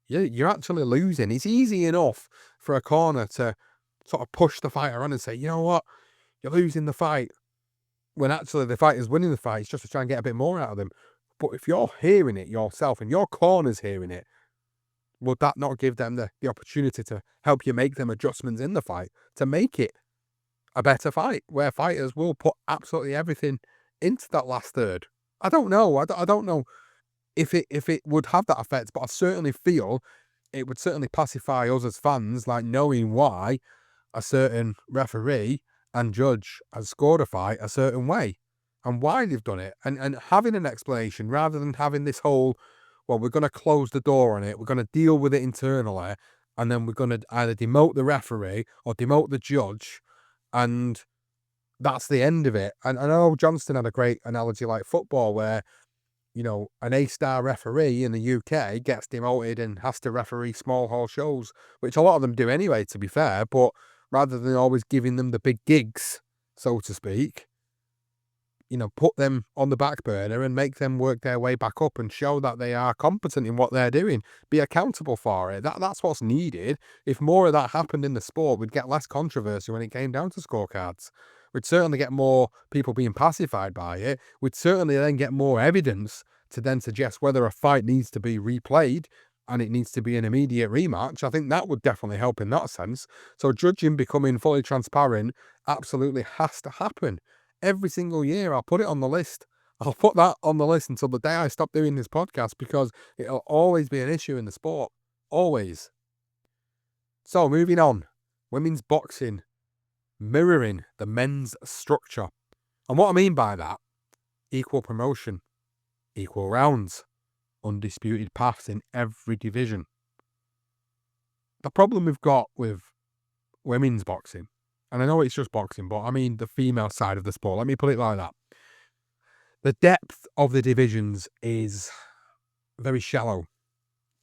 you're actually losing. It's easy enough for a corner to sort of push the fighter on and say, you know what, you're losing the fight, when actually the fighter's winning the fight. It's just to try and get a bit more out of them. But if you're hearing it yourself and your corner's hearing it, would that not give them the opportunity to help you make them adjustments in the fight to make it a better fight where fighters will put absolutely everything into that last third? I don't know. I don't know if it would have that effect, but I certainly feel it would certainly pacify us as fans, like knowing why a certain referee and judge has scored a fight a certain way and why they've done it, and having an explanation rather than having this whole, well, we're going to close the door on it, we're going to deal with it internally, and then we're going to either demote the referee or demote the judge, and that's the end of it. And I know Johnston had a great analogy like football where, you know, an A-star referee in the UK gets demoted and has to referee small hall shows, which a lot of them do anyway, to be fair, but rather than always giving them the big gigs, so to speak, you know, put them on the back burner and make them work their way back up and show that they are competent in what they're doing, be accountable for it. That's what's needed. If more of that happened in the sport, we'd get less controversy when it came down to scorecards. We'd certainly get more people being pacified by it. We'd certainly then get more evidence to then suggest whether a fight needs to be replayed and it needs to be an immediate rematch. I think that would definitely help in that sense. So judging becoming fully transparent absolutely has to happen. Every single year, I'll put it on the list. I'll put that on the list until the day I stop doing this podcast because it'll always be an issue in the sport. Always. So, moving on. Women's boxing mirroring the men's structure. And what I mean by that, equal promotion, equal rounds, undisputed paths in every division. The problem we've got with women's boxing, and I know it's just boxing, but I mean the female side of the sport, let me put it like that. The depth of the divisions is very shallow.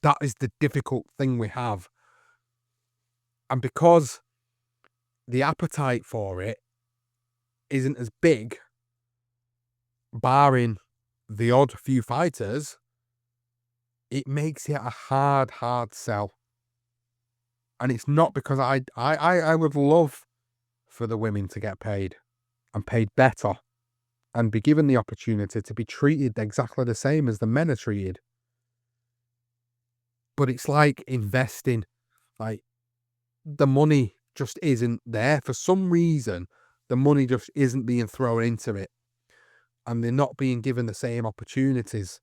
That is the difficult thing we have. And because the appetite for it isn't as big, barring the odd few fighters, it makes it a hard sell. And it's not because I would love for the women to get paid and paid better and be given the opportunity to be treated exactly the same as the men are treated. But it's like investing, like the money just isn't there. For some reason, the money just isn't being thrown into it. And they're not being given the same opportunities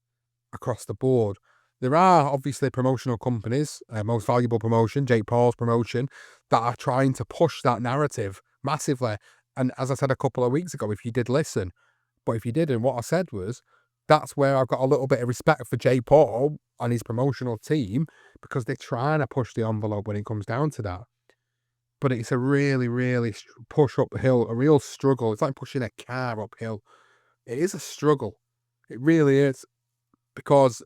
across the board. There are obviously promotional companies, Most Valuable Promotion, Jake Paul's promotion, that are trying to push that narrative massively. And as I said a couple of weeks ago, if you did listen, but if you didn't, what I said was, that's where I've got a little bit of respect for Jake Paul and his promotional team, because they're trying to push the envelope when it comes down to that. But it's a really push uphill, a real struggle. It's like pushing a car uphill. It is a struggle. It really is. Because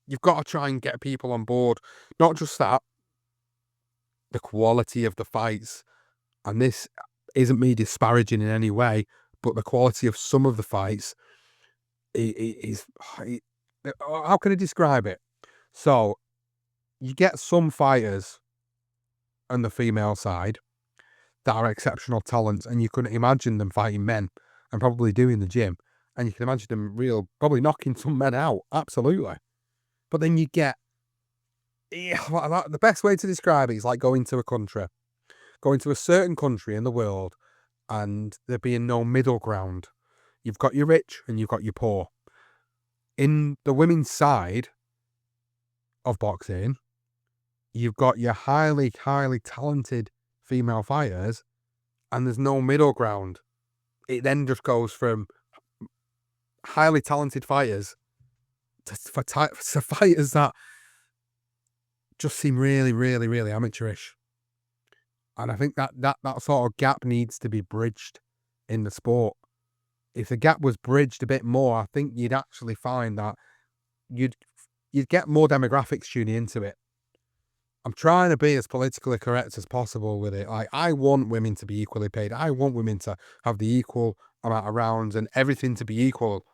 you've got to try and get people on board. Not just that, the quality of the fights. And this isn't me disparaging in any way, but the quality of some of the fights is how can I describe it? So you get some fighters on the female side that are exceptional talents, and you can imagine them fighting men and probably doing the gym, and you can imagine them probably knocking some men out, absolutely. But then you get, the best way to describe it is like going to a certain country in the world, and there being no middle ground. You've got your rich and you've got your poor. In the women's side of boxing, you've got your highly talented female fighters, and there's no middle ground. It then just goes from highly talented fighters to fighters that just seem really amateurish. And I think that sort of gap needs to be bridged in the sport. If the gap was bridged a bit more, I think you'd actually find that you'd get more demographics tuning into it. I'm trying to be as politically correct as possible with it. Like, I want women to be equally paid. I want women to have the equal amount of rounds and everything to be equal.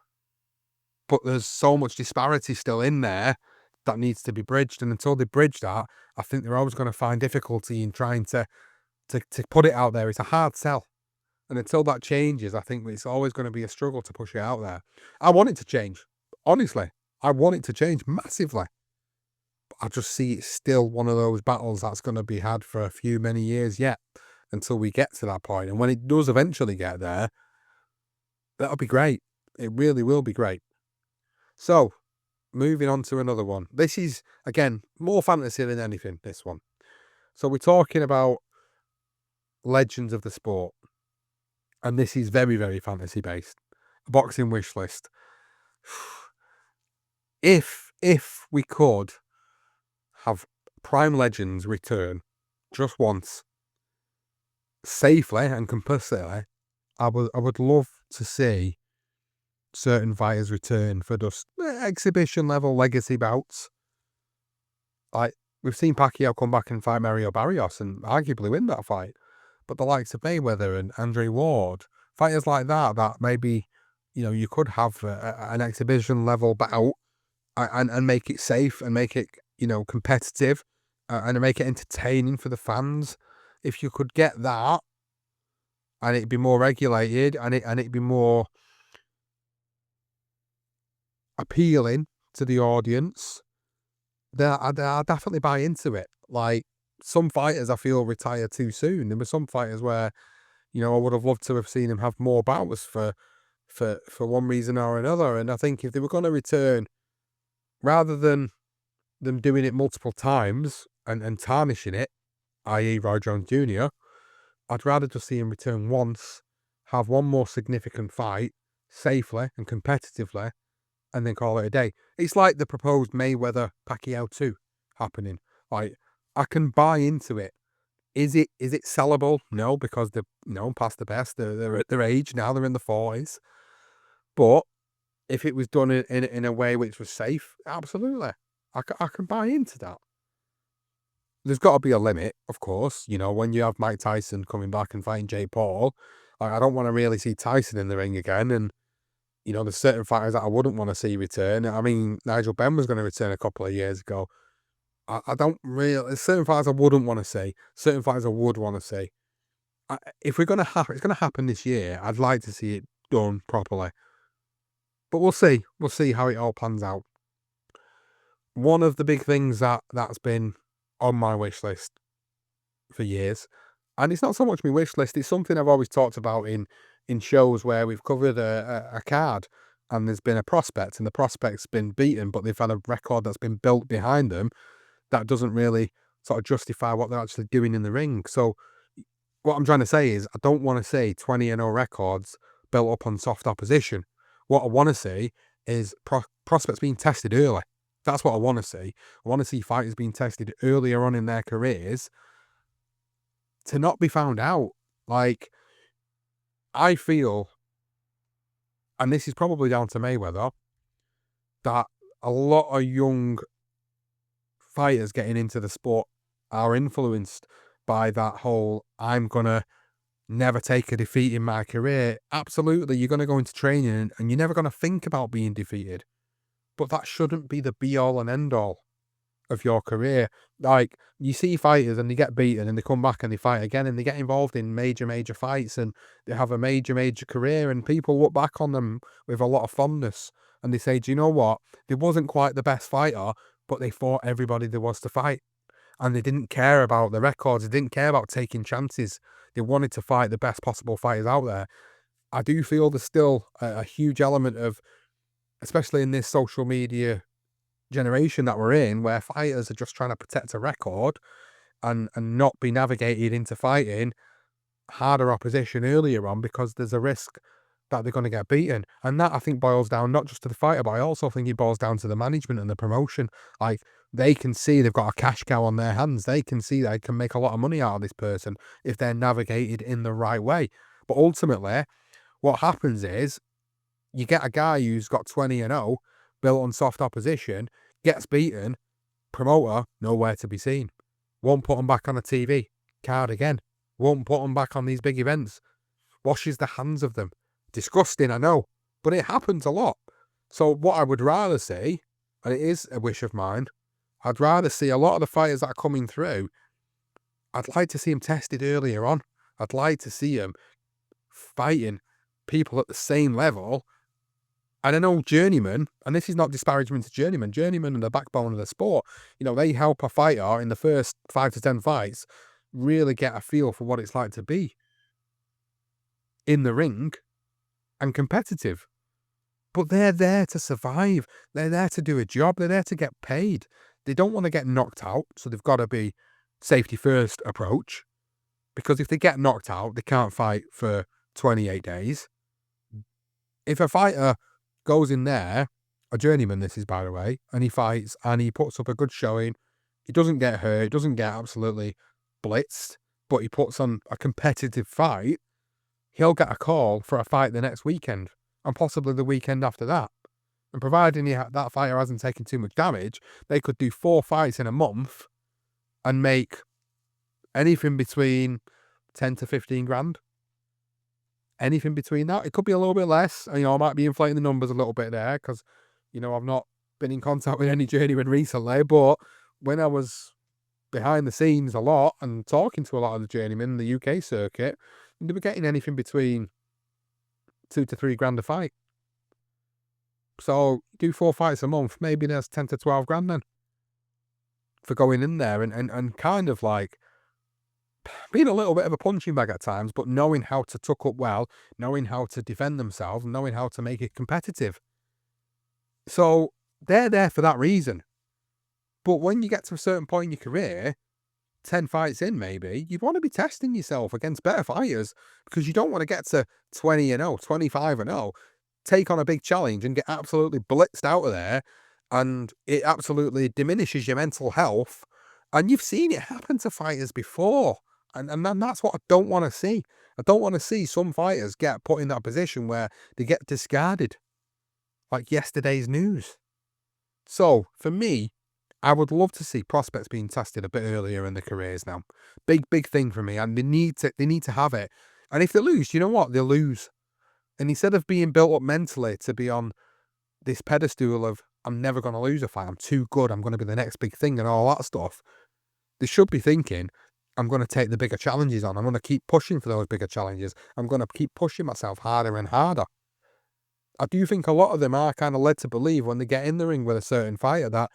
But there's so much disparity still in there that needs to be bridged. And until they bridge that, I think they're always going to find difficulty in trying to put it out there. It's a hard sell. And until that changes, I think it's always going to be a struggle to push it out there. I want it to change. Honestly, I want it to change massively. But I just see it's still one of those battles that's going to be had for many years yet until we get to that point. And when it does eventually get there, that'll be great. It really will be great. So, moving on to another one. This is, again, more fantasy than anything, this one. So we're talking about legends of the sport, and this is very, very fantasy based. Boxing wish list. If we could have prime legends return just once, safely and completely, I would love to see certain fighters return for just exhibition level legacy bouts. Like, we've seen Pacquiao come back and fight Mario Barrios and arguably win that fight. But the likes of Mayweather and Andre Ward, fighters like that maybe, you could have an exhibition level bout and make it safe and make it, competitive and make it entertaining for the fans. If you could get that and it'd be more regulated and it'd be more appealing to the audience, then I'd definitely buy into it. Like, some fighters I feel retire too soon. There were some fighters where, I would have loved to have seen him have more bouts for one reason or another. And I think if they were going to return, rather than them doing it multiple times and tarnishing it, i.e. Roy Jones Jr., I'd rather just see him return once, have one more significant fight, safely and competitively, and then call it a day. It's like the proposed Mayweather-Pacquiao 2 happening. Like, I can buy into it. Is it sellable? No, because they're past the best. They're at their age now. They're in the 40s. But if it was done in a way which was safe, absolutely, I can buy into that. There's got to be a limit, of course. When you have Mike Tyson coming back and fighting Jake Paul, I don't want to really see Tyson in the ring again. And there's certain fighters that I wouldn't want to see return. I mean, Nigel Benn was going to return a couple of years ago. I don't really. There's certain fighters I wouldn't want to see. Certain fighters I would want to see. If we're going to happen, it's going to happen this year. I'd like to see it done properly. But we'll see. We'll see how it all pans out. One of the big things that's been on my wish list for years, and it's not so much my wish list, it's something I've always talked about in shows where we've covered a card and there's been a prospect and the prospect's been beaten, but they've had a record that's been built behind them that doesn't really sort of justify what they're actually doing in the ring. So what I'm trying to say is I don't want to see 20-0 records built up on soft opposition. What I want to see is prospects being tested early. That's what I want to see. I want to see fighters being tested earlier on in their careers to not be found out. Like, I feel, and this is probably down to Mayweather, that a lot of young fighters getting into the sport are influenced by that whole, I'm going to never take a defeat in my career. Absolutely, you're going to go into training and you're never going to think about being defeated. But that shouldn't be the be-all and end-all of your career. Like, you see fighters and they get beaten and they come back and they fight again and they get involved in major fights and they have a major career and people look back on them with a lot of fondness and they say, do you know what? They wasn't quite the best fighter, but they fought everybody there was to fight. And they didn't care about the records. They didn't care about taking chances. They wanted to fight the best possible fighters out there. I do feel there's still a huge element of, especially in this social media generation that we're in, where fighters are just trying to protect a record and not be navigated into fighting harder opposition earlier on because there's a risk that they're going to get beaten. And that, I think, boils down not just to the fighter, but I also think it boils down to the management and the promotion. Like, they can see they've got a cash cow on their hands. They can see they can make a lot of money out of this person if they're navigated in the right way. But ultimately, what happens is you get a guy who's got 20-0, built on soft opposition, gets beaten, promoter, nowhere to be seen. Won't put him back on a TV card again. Won't put him back on these big events. Washes the hands of them. Disgusting, I know, but it happens a lot. So what I would rather see, and it is a wish of mine, I'd rather see a lot of the fighters that are coming through, I'd like to see them tested earlier on. I'd like to see them fighting people at the same level. And I know journeymen, and this is not disparagement to journeymen are the backbone of the sport. They help a fighter in the first 5 to 10 fights really get a feel for what it's like to be in the ring and competitive. But they're there to survive. They're there to do a job. They're there to get paid. They don't want to get knocked out, so they've got to be safety first approach. Because if they get knocked out, they can't fight for 28 days. If a fighter goes in there, a journeyman this is, by the way, and he fights and he puts up a good showing, he doesn't get hurt, he doesn't get absolutely blitzed, but he puts on a competitive fight, he'll get a call for a fight the next weekend and possibly the weekend after that. And providing that fighter hasn't taken too much damage, they could do 4 fights in a month and make anything between 10 to 15 grand. Anything between that. It could be a little bit less. I might be inflating the numbers a little bit there because, I've not been in contact with any journeyman recently. But when I was behind the scenes a lot and talking to a lot of the journeymen in the UK circuit, they were getting anything between 2 to 3 grand a fight. So do 4 fights a month, maybe there's 10 to 12 grand then for going in there and kind of like being a little bit of a punching bag at times, but knowing how to tuck up well, knowing how to defend themselves, knowing how to make it competitive. So they're there for that reason. But when you get to a certain point in your career, 10 fights in maybe, you want to be testing yourself against better fighters because you don't want to get to 20-0, 25-0, take on a big challenge and get absolutely blitzed out of there, and it absolutely diminishes your mental health. And you've seen it happen to fighters before. And that's what I don't want to see. I don't want to see some fighters get put in that position where they get discarded, like yesterday's news. So, for me, I would love to see prospects being tested a bit earlier in their careers now. Big thing for me, and they need to have it. And if they lose, you know what? They'll lose. And instead of being built up mentally to be on this pedestal of, I'm never going to lose a fight, I'm too good, I'm going to be the next big thing and all that stuff, they should be thinking, I'm going to take the bigger challenges on. I'm going to keep pushing for those bigger challenges. I'm going to keep pushing myself harder and harder. I do think a lot of them are kind of led to believe when they get in the ring with a certain fighter that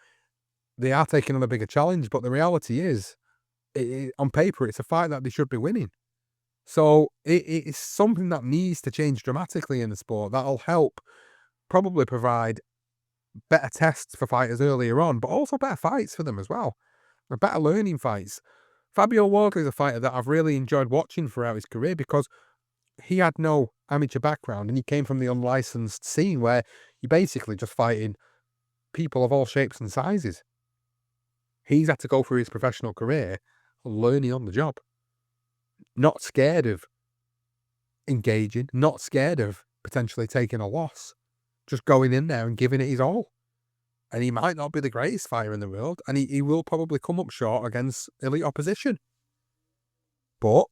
they are taking on a bigger challenge. But the reality is, on paper, it's a fight that they should be winning. So it's something that needs to change dramatically in the sport. That'll help probably provide better tests for fighters earlier on, but also better fights for them as well. Better learning fights. Fabio Wardley is a fighter that I've really enjoyed watching throughout his career because he had no amateur background and he came from the unlicensed scene where you're basically just fighting people of all shapes and sizes. He's had to go through his professional career learning on the job. Not scared of engaging, not scared of potentially taking a loss. Just going in there and giving it his all. And he might not be the greatest fighter in the world, and he will probably come up short against elite opposition. But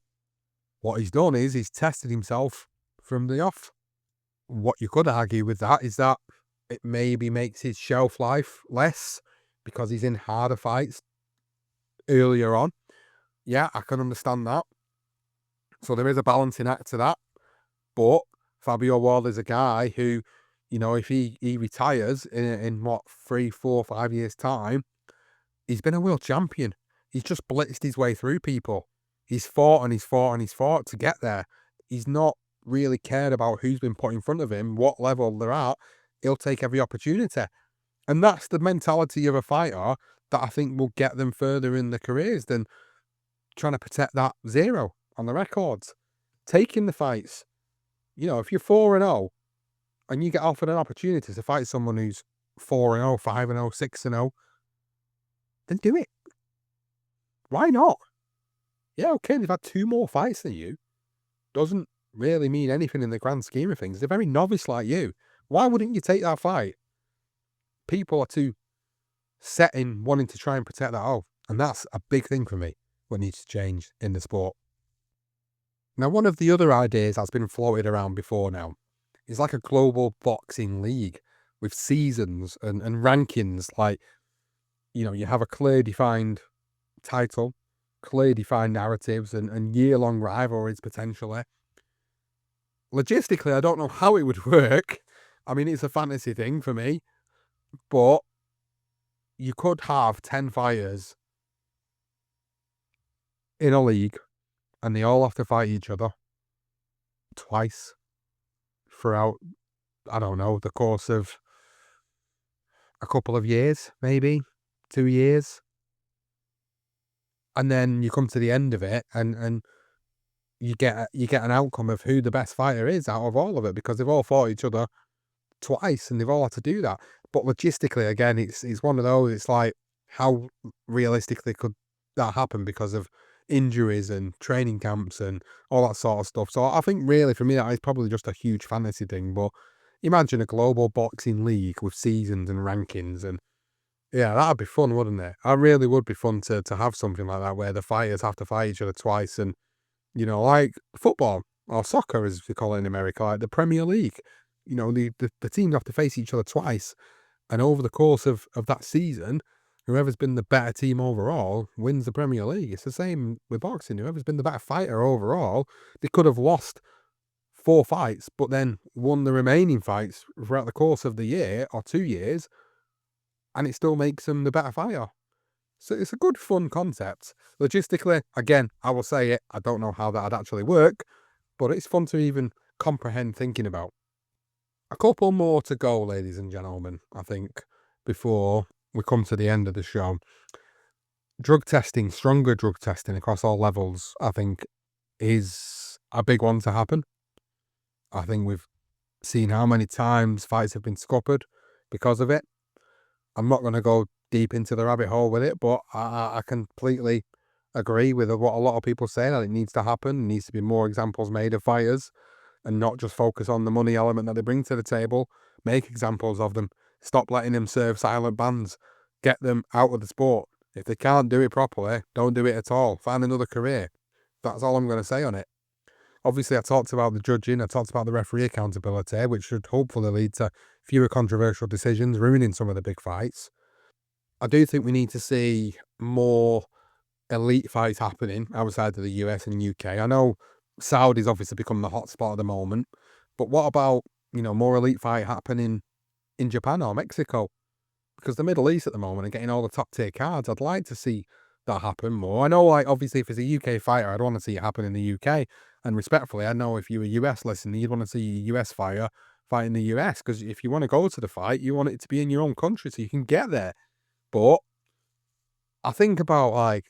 what he's done is he's tested himself from the off. What you could argue with that is that it maybe makes his shelf life less because he's in harder fights earlier on. Yeah, I can understand that. So there is a balancing act to that. But Fabio Wardley's a guy who, if he retires in what, 3, 4, 5 years' time, he's been a world champion. He's just blitzed his way through people. He's fought and he's fought and he's fought to get there. He's not really cared about who's been put in front of him, what level they're at. He'll take every opportunity. And that's the mentality of a fighter that I think will get them further in their careers than trying to protect that 0 on the records. Taking the fights. If you're 4-0 and you get offered an opportunity to fight someone who's 4-0, 5-0, 6-0, then do it. Why not? Yeah, okay, they've had 2 more fights than you. Doesn't really mean anything in the grand scheme of things. They're very novice like you. Why wouldn't you take that fight? People are too set in wanting to try and protect that oath. And that's a big thing for me what needs to change in the sport. Now, one of the other ideas that's been floated around before now is like a global boxing league with seasons and rankings. Like, you have a clear defined title, clear defined narratives and year-long rivalries potentially. Logistically, I don't know how it would work. I mean, it's a fantasy thing for me, but you could have 10 fighters in a league and they all have to fight each other twice throughout, I don't know, the course of a couple of years, maybe 2 years. And then you come to the end of it and you get an outcome of who the best fighter is out of all of it, because they've all fought each other twice and they've all had to do that. But logistically, again, it's one of those. It's like, how realistically could that happen because of injuries and training camps and all that sort of stuff. So I think really for me that is probably just a huge fantasy thing. But imagine a global boxing league with seasons and rankings, and yeah, that'd be fun, wouldn't it? I really would be fun to have something like that where the fighters have to fight each other twice, and like football or soccer, as we call it in America, like the Premier League. The teams have to face each other twice, and over the course of that season, whoever's been the better team overall wins the Premier League. It's the same with boxing. Whoever's been the better fighter overall, they could have lost 4 fights, but then won the remaining fights throughout the course of the year or 2 years, and it still makes them the better fighter. So it's a good, fun concept. Logistically, again, I will say it, I don't know how that'd actually work, but it's fun to even comprehend thinking about. A couple more to go, ladies and gentlemen, I think, before we come to the end of the show. Drug testing, stronger drug testing across all levels, I think, is a big one to happen. I think we've seen how many times fights have been scuppered because of it. I'm not going to go deep into the rabbit hole with it, but I completely agree with what a lot of people say, that it needs to happen. There needs to be more examples made of fighters and not just focus on the money element that they bring to the table. Make examples of them. Stop letting them serve silent bans. Get them out of the sport. If they can't do it properly, don't do it at all. Find another career. That's all I'm going to say on it. Obviously, I talked about the judging, I talked about the referee accountability, which should hopefully lead to fewer controversial decisions, ruining some of the big fights. I do think we need to see more elite fights happening outside of the US and UK. I know Saudi's obviously become the hot spot at the moment, but what about, more elite fight happening in Japan or Mexico? Because the Middle East at the moment are getting all the top tier cards. I'd like to see that happen more. I know, like, obviously, if it's a UK fighter, I'd want to see it happen in the UK. And respectfully, I know if you're a US listener, you'd want to see a US fighter fight in the US, because if you want to go to the fight, you want it to be in your own country so you can get there. But I think about, like,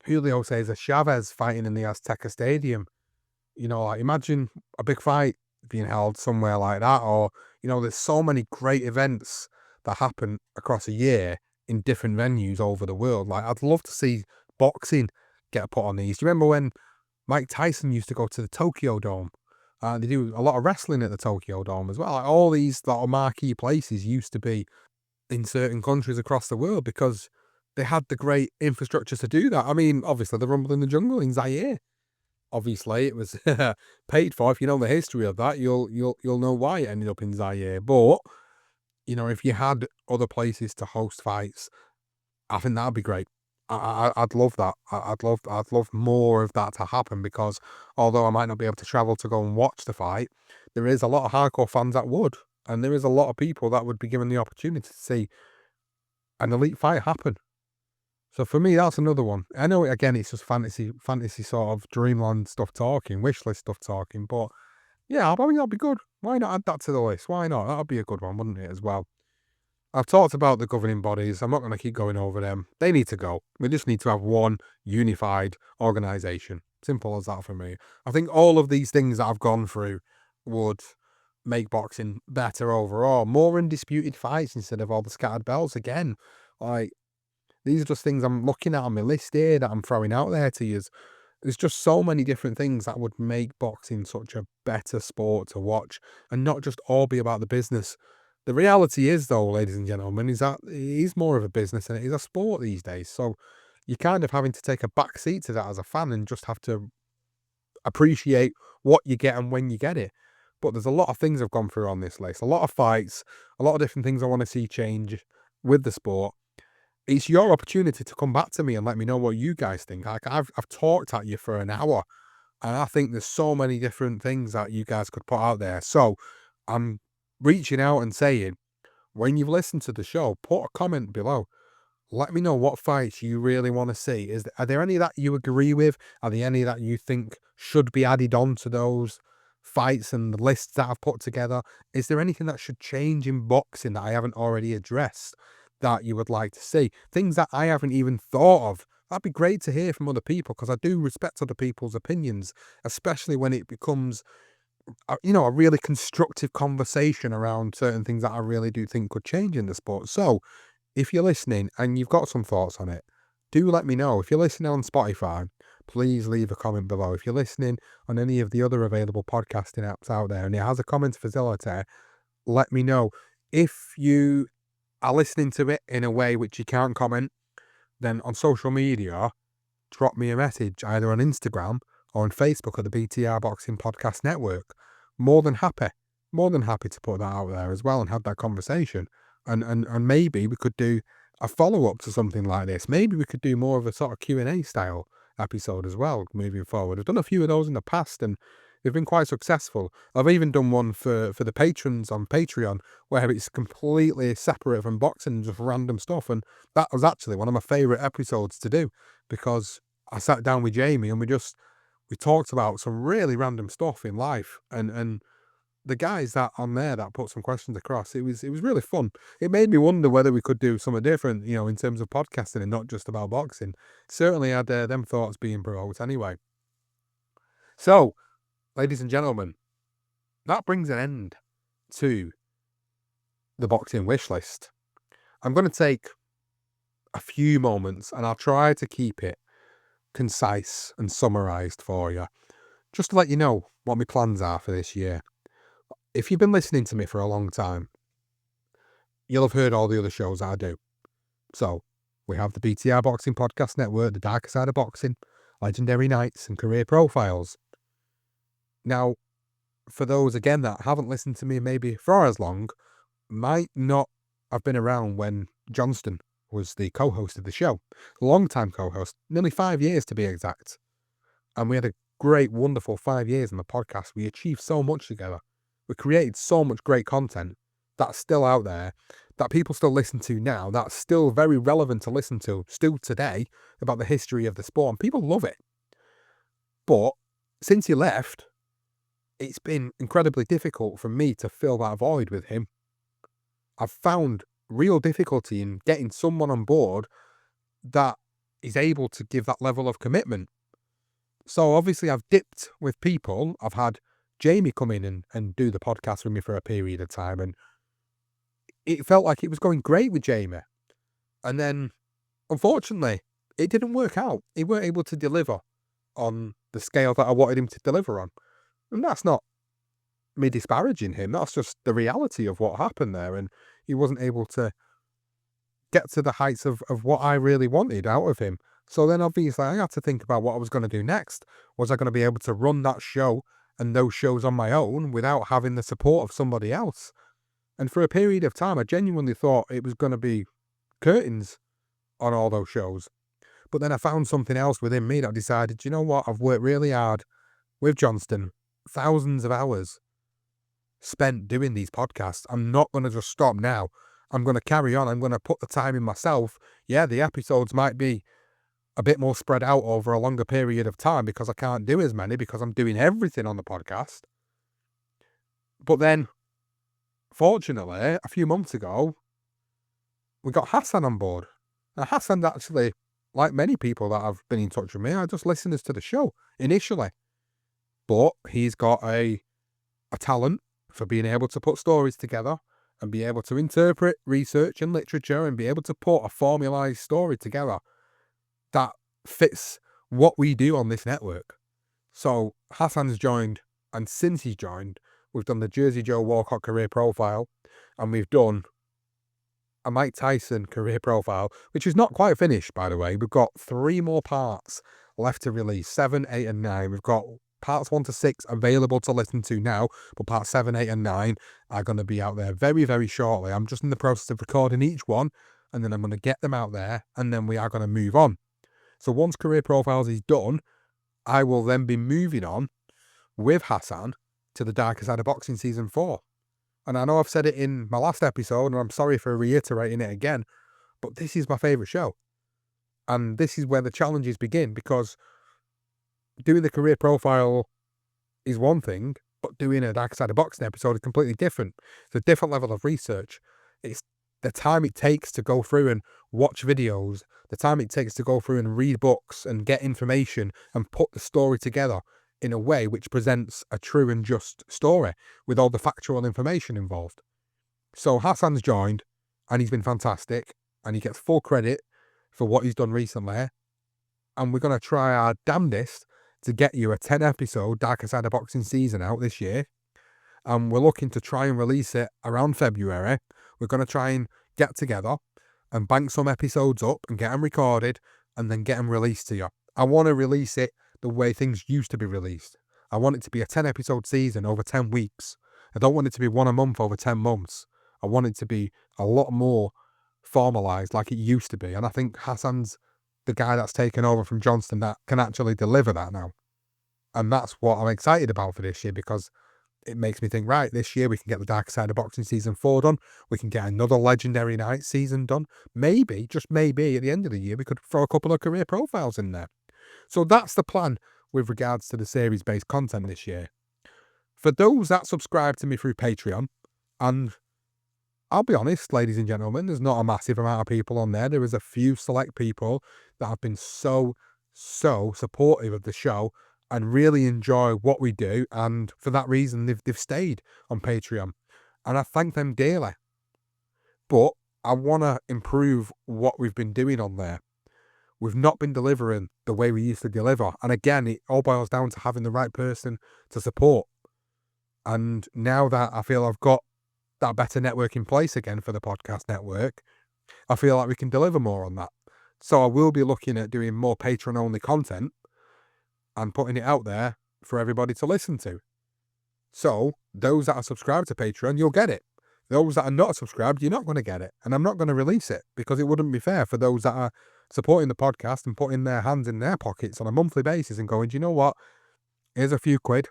Julio Cesar Chavez fighting in the Azteca Stadium. Like, imagine a big fight being held somewhere like that. Or, there's so many great events that happen across a year in different venues over the world. Like, I'd love to see boxing get put on these. Do you remember when Mike Tyson used to go to the Tokyo Dome? They do a lot of wrestling at the Tokyo Dome as well. Like, all these little marquee places used to be in certain countries across the world because they had the great infrastructure to do that. I mean, obviously, the Rumble in the Jungle in Zaire. Obviously, it was paid for. If you know the history of that, you'll know why it ended up in Zaire. But if you had other places to host fights, I think that'd be great. I'd love that. I'd love more of that to happen, because although I might not be able to travel to go and watch the fight, there is a lot of hardcore fans that would, and there is a lot of people that would be given the opportunity to see an elite fight happen. So for me, that's another one. I know, again, it's just fantasy sort of dreamland stuff talking, wishlist stuff talking, but yeah, I think that'd be good. Why not add that to the list? Why not? That'd be a good one, wouldn't it, as well? I've talked about the governing bodies. I'm not going to keep going over them. They need to go. We just need to have one unified organisation. Simple as that for me. I think all of these things that I've gone through would make boxing better overall. More undisputed fights instead of all the scattered belts again. Like, these are just things I'm looking at on my list here that I'm throwing out there to you. There's just so many different things that would make boxing such a better sport to watch, and not just all be about the business. The reality is, though, ladies and gentlemen, is that it is more of a business than it is a sport these days. So you're kind of having to take a back seat to that as a fan and just have to appreciate what you get and when you get it. But there's a lot of things I've gone through on this list, a lot of fights, a lot of different things I want to see change with the sport. It's your opportunity to come back to me and let me know what you guys think. Like, I've talked at you for an hour, and I think there's so many different things that you guys could put out there. So I'm reaching out and saying, when you've listened to the show, put a comment below. Let me know what fights you really want to see. Are there any that you agree with? Are there any that you think should be added on to those fights and the lists that I've put together? Is there anything that should change in boxing that I haven't already addressed that you would like to see? Things that I haven't even thought of that'd be great to hear from other people, because I do respect other people's opinions, especially when it becomes a really constructive conversation around certain things that I really do think could change in the sport. So if you're listening and you've got some thoughts on it, do let me know. If you're listening on Spotify, please leave a comment below. If you're listening on any of the other available podcasting apps out there and it has a comment facility, let me know. If you are listening to it in a way which you can't comment, then on social media, drop me a message either on Instagram or on Facebook at the BTR Boxing Podcast Network. More than happy to put that out there as well and have that conversation. And maybe we could do a follow-up to something like this. Maybe we could do more of a sort of Q&A style episode as well moving forward. I've done a few of those in the past and they've been quite successful. I've even done one for the patrons on Patreon where it's completely separate from boxing and just random stuff. And that was actually one of my favourite episodes to do, because I sat down with Jamie and we talked about some really random stuff in life, and the guys that on there that put some questions across, it was really fun. It made me wonder whether we could do something different, in terms of podcasting and not just about boxing. Certainly had them thoughts being provoked anyway. So, ladies and gentlemen, that brings an end to the boxing wish list. I'm going to take a few moments and I'll try to keep it concise and summarised for you, just to let you know what my plans are for this year. If you've been listening to me for a long time, you'll have heard all the other shows that I do. So, we have the BTR Boxing Podcast Network, the Darker Side of Boxing, Legendary Nights, and Career Profiles. Now, for those, again, that haven't listened to me maybe for as long, might not have been around when Johnston was the co-host of the show. Long-time co-host, nearly 5 years to be exact. And we had a great, wonderful 5 years on the podcast. We achieved so much together. We created so much great content that's still out there, that people still listen to now, that's still very relevant to listen to still today, about the history of the sport, and people love it. But since he left, it's been incredibly difficult for me to fill that void with him. I've found real difficulty in getting someone on board that is able to give that level of commitment. So obviously I've dipped with people. I've had Jamie come in and do the podcast with me for a period of time, and it felt like it was going great with Jamie. And then, unfortunately, it didn't work out. He weren't able to deliver on the scale that I wanted him to deliver on. And that's not me disparaging him. That's just the reality of what happened there. And he wasn't able to get to the heights of what I really wanted out of him. So then obviously I had to think about what I was going to do next. Was I going to be able to run that show and those shows on my own without having the support of somebody else? And for a period of time, I genuinely thought it was going to be curtains on all those shows. But then I found something else within me that decided, you know what, I've worked really hard with Johnston, thousands of hours spent doing these podcasts. I'm not going to just stop now. I'm going to carry on. I'm going to put the time in myself. Yeah, the episodes might be a bit more spread out over a longer period of time because I can't do as many because I'm doing everything on the podcast. But then, fortunately, a few months ago, we got Hassan on board. Now, Hassan actually, like many people that have been in touch with me, are just listeners to the show initially. But he's got a talent for being able to put stories together and be able to interpret research and literature and be able to put a formalised story together that fits what we do on this network. So Hassan's joined, and since he's joined, we've done the Jersey Joe Walcott career profile, and we've done a Mike Tyson career profile, which is not quite finished, by the way. We've got 3 more parts left to release, 7, 8, and 9. We've got parts 1 to 6 available to listen to now, but parts 7, 8, and 9 are going to be out there very, very shortly. I'm just in the process of recording each one, and then I'm going to get them out there, and then we are going to move on. So once career profiles is done, I will then be moving on with Hassan to the Darker Side of Boxing Season 4. And I know I've said it in my last episode, and I'm sorry for reiterating it again, but this is my favourite show. And this is where the challenges begin, because doing the career profile is one thing, but doing a Darker Side of Boxing episode is completely different. It's a different level of research. It's the time it takes to go through and watch videos, the time it takes to go through and read books and get information and put the story together in a way which presents a true and just story with all the factual information involved. So Hassan's joined, and he's been fantastic, and he gets full credit for what he's done recently. And we're going to try our damnedest to get you a 10-episode Darker Side of Boxing season out this year. And we're looking to try and release it around February. We're going to try and get together and bank some episodes up and get them recorded and then get them released to you. I want to release it the way things used to be released. I want it to be a 10-episode season over 10 weeks. I don't want it to be one a month over 10 months. I want it to be a lot more formalised like it used to be. And I think Hassan's the guy that's taken over from Johnston that can actually deliver that now. And that's what I'm excited about for this year, because it makes me think, right, this year we can get the Dark Side of Boxing Season 4 done. We can get another Legendary Night season done. Maybe, just maybe, at the end of the year, we could throw a couple of career profiles in there. So that's the plan with regards to the series-based content this year. For those that subscribe to me through Patreon, and I'll be honest, ladies and gentlemen, there's not a massive amount of people on there. There is a few select people that have been so supportive of the show and really enjoy what we do, and for that reason they've stayed on Patreon, and I thank them dearly. But I want to improve what we've been doing on there. We've not been delivering the way we used to deliver, and again, it all boils down to having the right person to support. And now that I feel I've got that better network in place again for the podcast network, I feel like we can deliver more on that. So I will be looking at doing more Patreon-only content and putting it out there for everybody to listen to. So those that are subscribed to Patreon, you'll get it. Those that are not subscribed, you're not going to get it. And I'm not going to release it because it wouldn't be fair for those that are supporting the podcast and putting their hands in their pockets on a monthly basis and going, do you know what? Here's a few quid.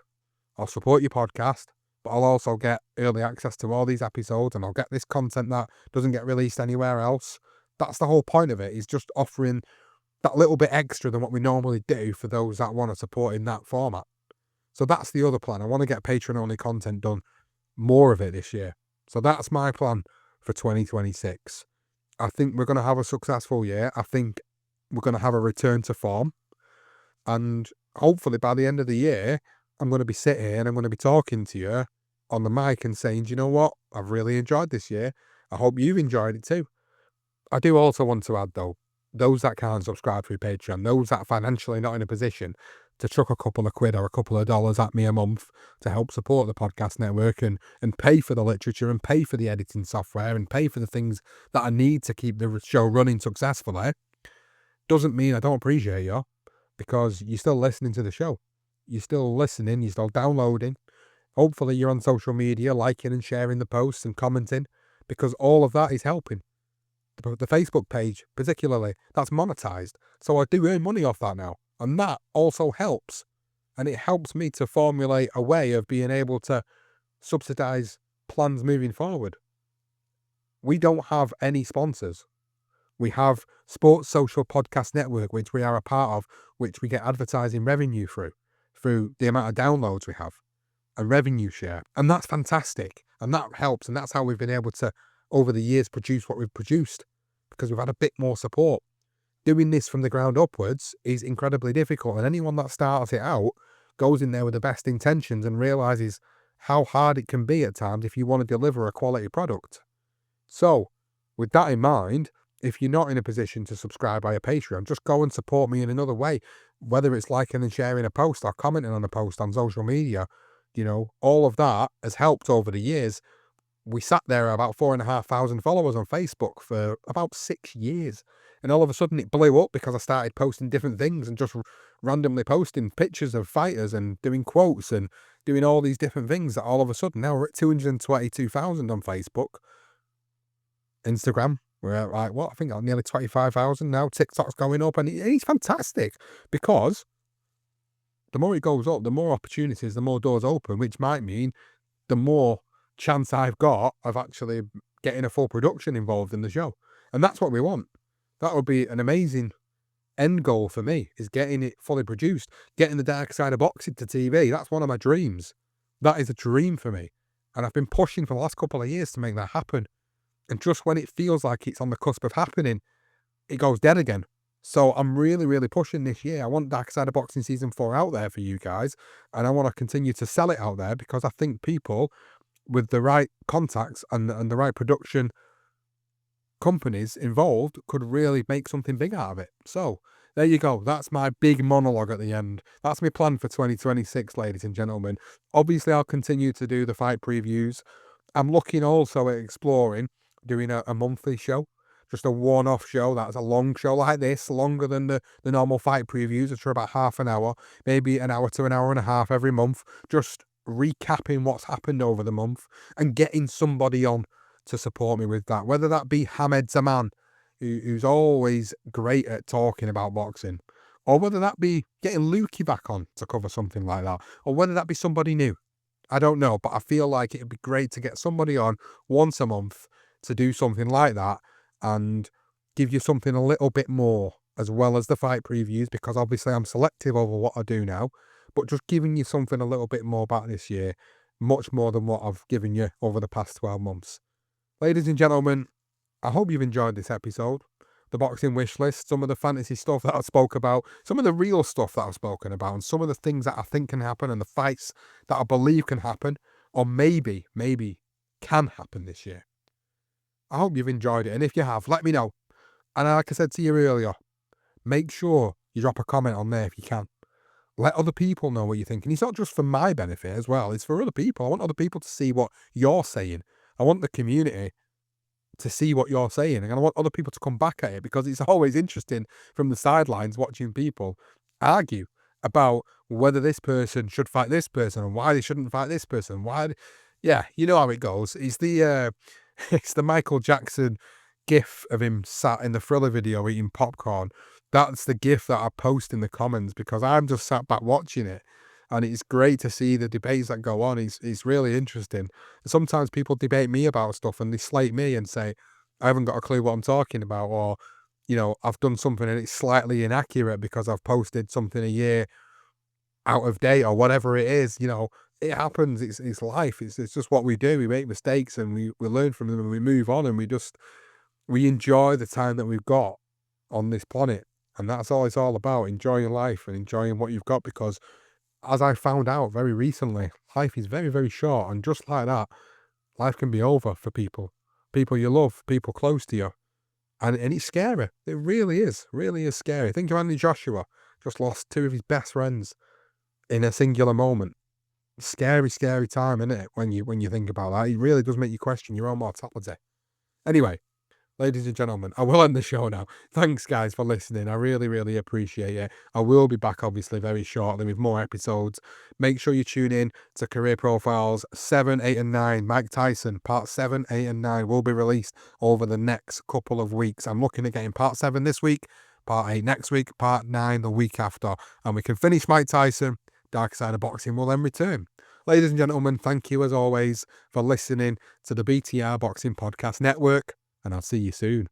I'll support your podcast, but I'll also get early access to all these episodes, and I'll get this content that doesn't get released anywhere else. That's the whole point of it, is just offering that little bit extra than what we normally do for those that want to support in that format. So that's the other plan. I want to get Patreon-only content done, more of it this year. So that's my plan for 2026. I think we're going to have a successful year. I think we're going to have a return to form. And hopefully by the end of the year, I'm going to be sitting here and I'm going to be talking to you on the mic and saying, do you know what? I've really enjoyed this year. I hope you've enjoyed it too. I do also want to add though, those that can't subscribe through Patreon, those that are financially not in a position to chuck a couple of quid or a couple of dollars at me a month to help support the podcast network and pay for the literature and pay for the editing software and pay for the things that I need to keep the show running successfully, doesn't mean I don't appreciate you, because you're still listening to the show. You're still listening, you're still downloading. Hopefully you're on social media, liking and sharing the posts and commenting, because all of that is helping. The Facebook page, particularly, that's monetized. So I do earn money off that now. And that also helps. And it helps me to formulate a way of being able to subsidize plans moving forward. We don't have any sponsors. We have Sports Social Podcast Network, which we are a part of, which we get advertising revenue through the amount of downloads we have, and revenue share. And that's fantastic. And that helps. And that's how we've been able to, over the years, produce what we've produced, because we've had a bit more support. Doing this from the ground upwards is incredibly difficult. And anyone that starts it out goes in there with the best intentions and realizes how hard it can be at times if you want to deliver a quality product. So with that in mind, if you're not in a position to subscribe via Patreon, just go and support me in another way, whether it's liking and sharing a post or commenting on a post on social media. You know, all of that has helped over the years. We sat there about 4,500 followers on Facebook for about 6 years. And all of a sudden it blew up because I started posting different things and just randomly posting pictures of fighters and doing quotes and doing all these different things, that all of a sudden now we're at 222,000 on Facebook. Instagram, we're at like, what? I think nearly 25,000 now. TikTok's going up, and it's fantastic, because the more it goes up, the more opportunities, the more doors open, which might mean the more chance I've got of actually getting a full production involved in the show. And that's what we want. That would be an amazing end goal for me, is getting it fully produced, getting the Dark Side of Boxing to TV. That's one of my dreams. That is a dream for me. And I've been pushing for the last couple of years to make that happen. And just when it feels like it's on the cusp of happening, it goes dead again. So I'm really, really pushing this year. I want Dark Side of Boxing Season 4 out there for you guys. And I want to continue to sell it out there because I think people with the right contacts and the right production companies involved could really make something big out of it. So there you go. That's my big monologue at the end. That's my plan for 2026, ladies and gentlemen. Obviously, I'll continue to do the fight previews. I'm looking also at exploring doing a monthly show, just a one-off show. That's a long show like this, longer than the normal fight previews, which are about half an hour, maybe an hour to an hour and a half every month, just recapping what's happened over the month and getting somebody on to support me with that. Whether that be Hamed Zaman, who's always great at talking about boxing, or whether that be getting Lukey back on to cover something like that, or whether that be somebody new. I don't know, but I feel like it'd be great to get somebody on once a month to do something like that and give you something a little bit more as well as the fight previews, because obviously I'm selective over what I do now, but just giving you something a little bit more back this year, much more than what I've given you over the past 12 months. Ladies and gentlemen, I hope you've enjoyed this episode. The boxing wish list, some of the fantasy stuff that I spoke about, some of the real stuff that I've spoken about, and some of the things that I think can happen and the fights that I believe can happen, or maybe can happen this year. I hope you've enjoyed it, and if you have, let me know. And like I said to you earlier, make sure you drop a comment on there if you can. Let other people know what you're thinking. It's not just for my benefit as well, it's for other people. I want other people to see what you're saying. I want the community to see what you're saying, and I want other people to come back at it, because it's always interesting from the sidelines watching people argue about whether this person should fight this person and why they shouldn't fight this person. Yeah, you know how it goes. It's the it's the Michael Jackson gif of him sat in the Thriller video eating popcorn. That's the gif that I post in the comments, because I'm just sat back watching it. And it's great to see the debates that go on. It's really interesting. Sometimes people debate me about stuff and they slate me and say, I haven't got a clue what I'm talking about, or, I've done something and it's slightly inaccurate because I've posted something a year out of date or whatever it is. It happens. It's life. It's just what we do. We make mistakes and we learn from them and we move on, and we enjoy the time that we've got on this planet. And that's all it's all about, enjoying life and enjoying what you've got, because as I found out very recently, life is very, very short. And just like that, life can be over for people you love, people close to you. And it's scary. It really is scary. Think of Anthony Joshua, just lost two of his best friends in a singular moment. Scary, scary time, isn't it? When you think about that, it really does make you question your own mortality. Anyway, ladies and gentlemen, I will end the show now. Thanks, guys, for listening. I really, really appreciate it. I will be back, obviously, very shortly with more episodes. Make sure you tune in to Career Profiles 7, 8, and 9. Mike Tyson, Part 7, 8, and 9 will be released over the next couple of weeks. I'm looking at getting Part 7 this week, Part 8 next week, Part 9 the week after. And we can finish Mike Tyson. Dark Side of Boxing will then return. Ladies and gentlemen, thank you as always for listening to the BTR Boxing Podcast Network, and I'll see you soon.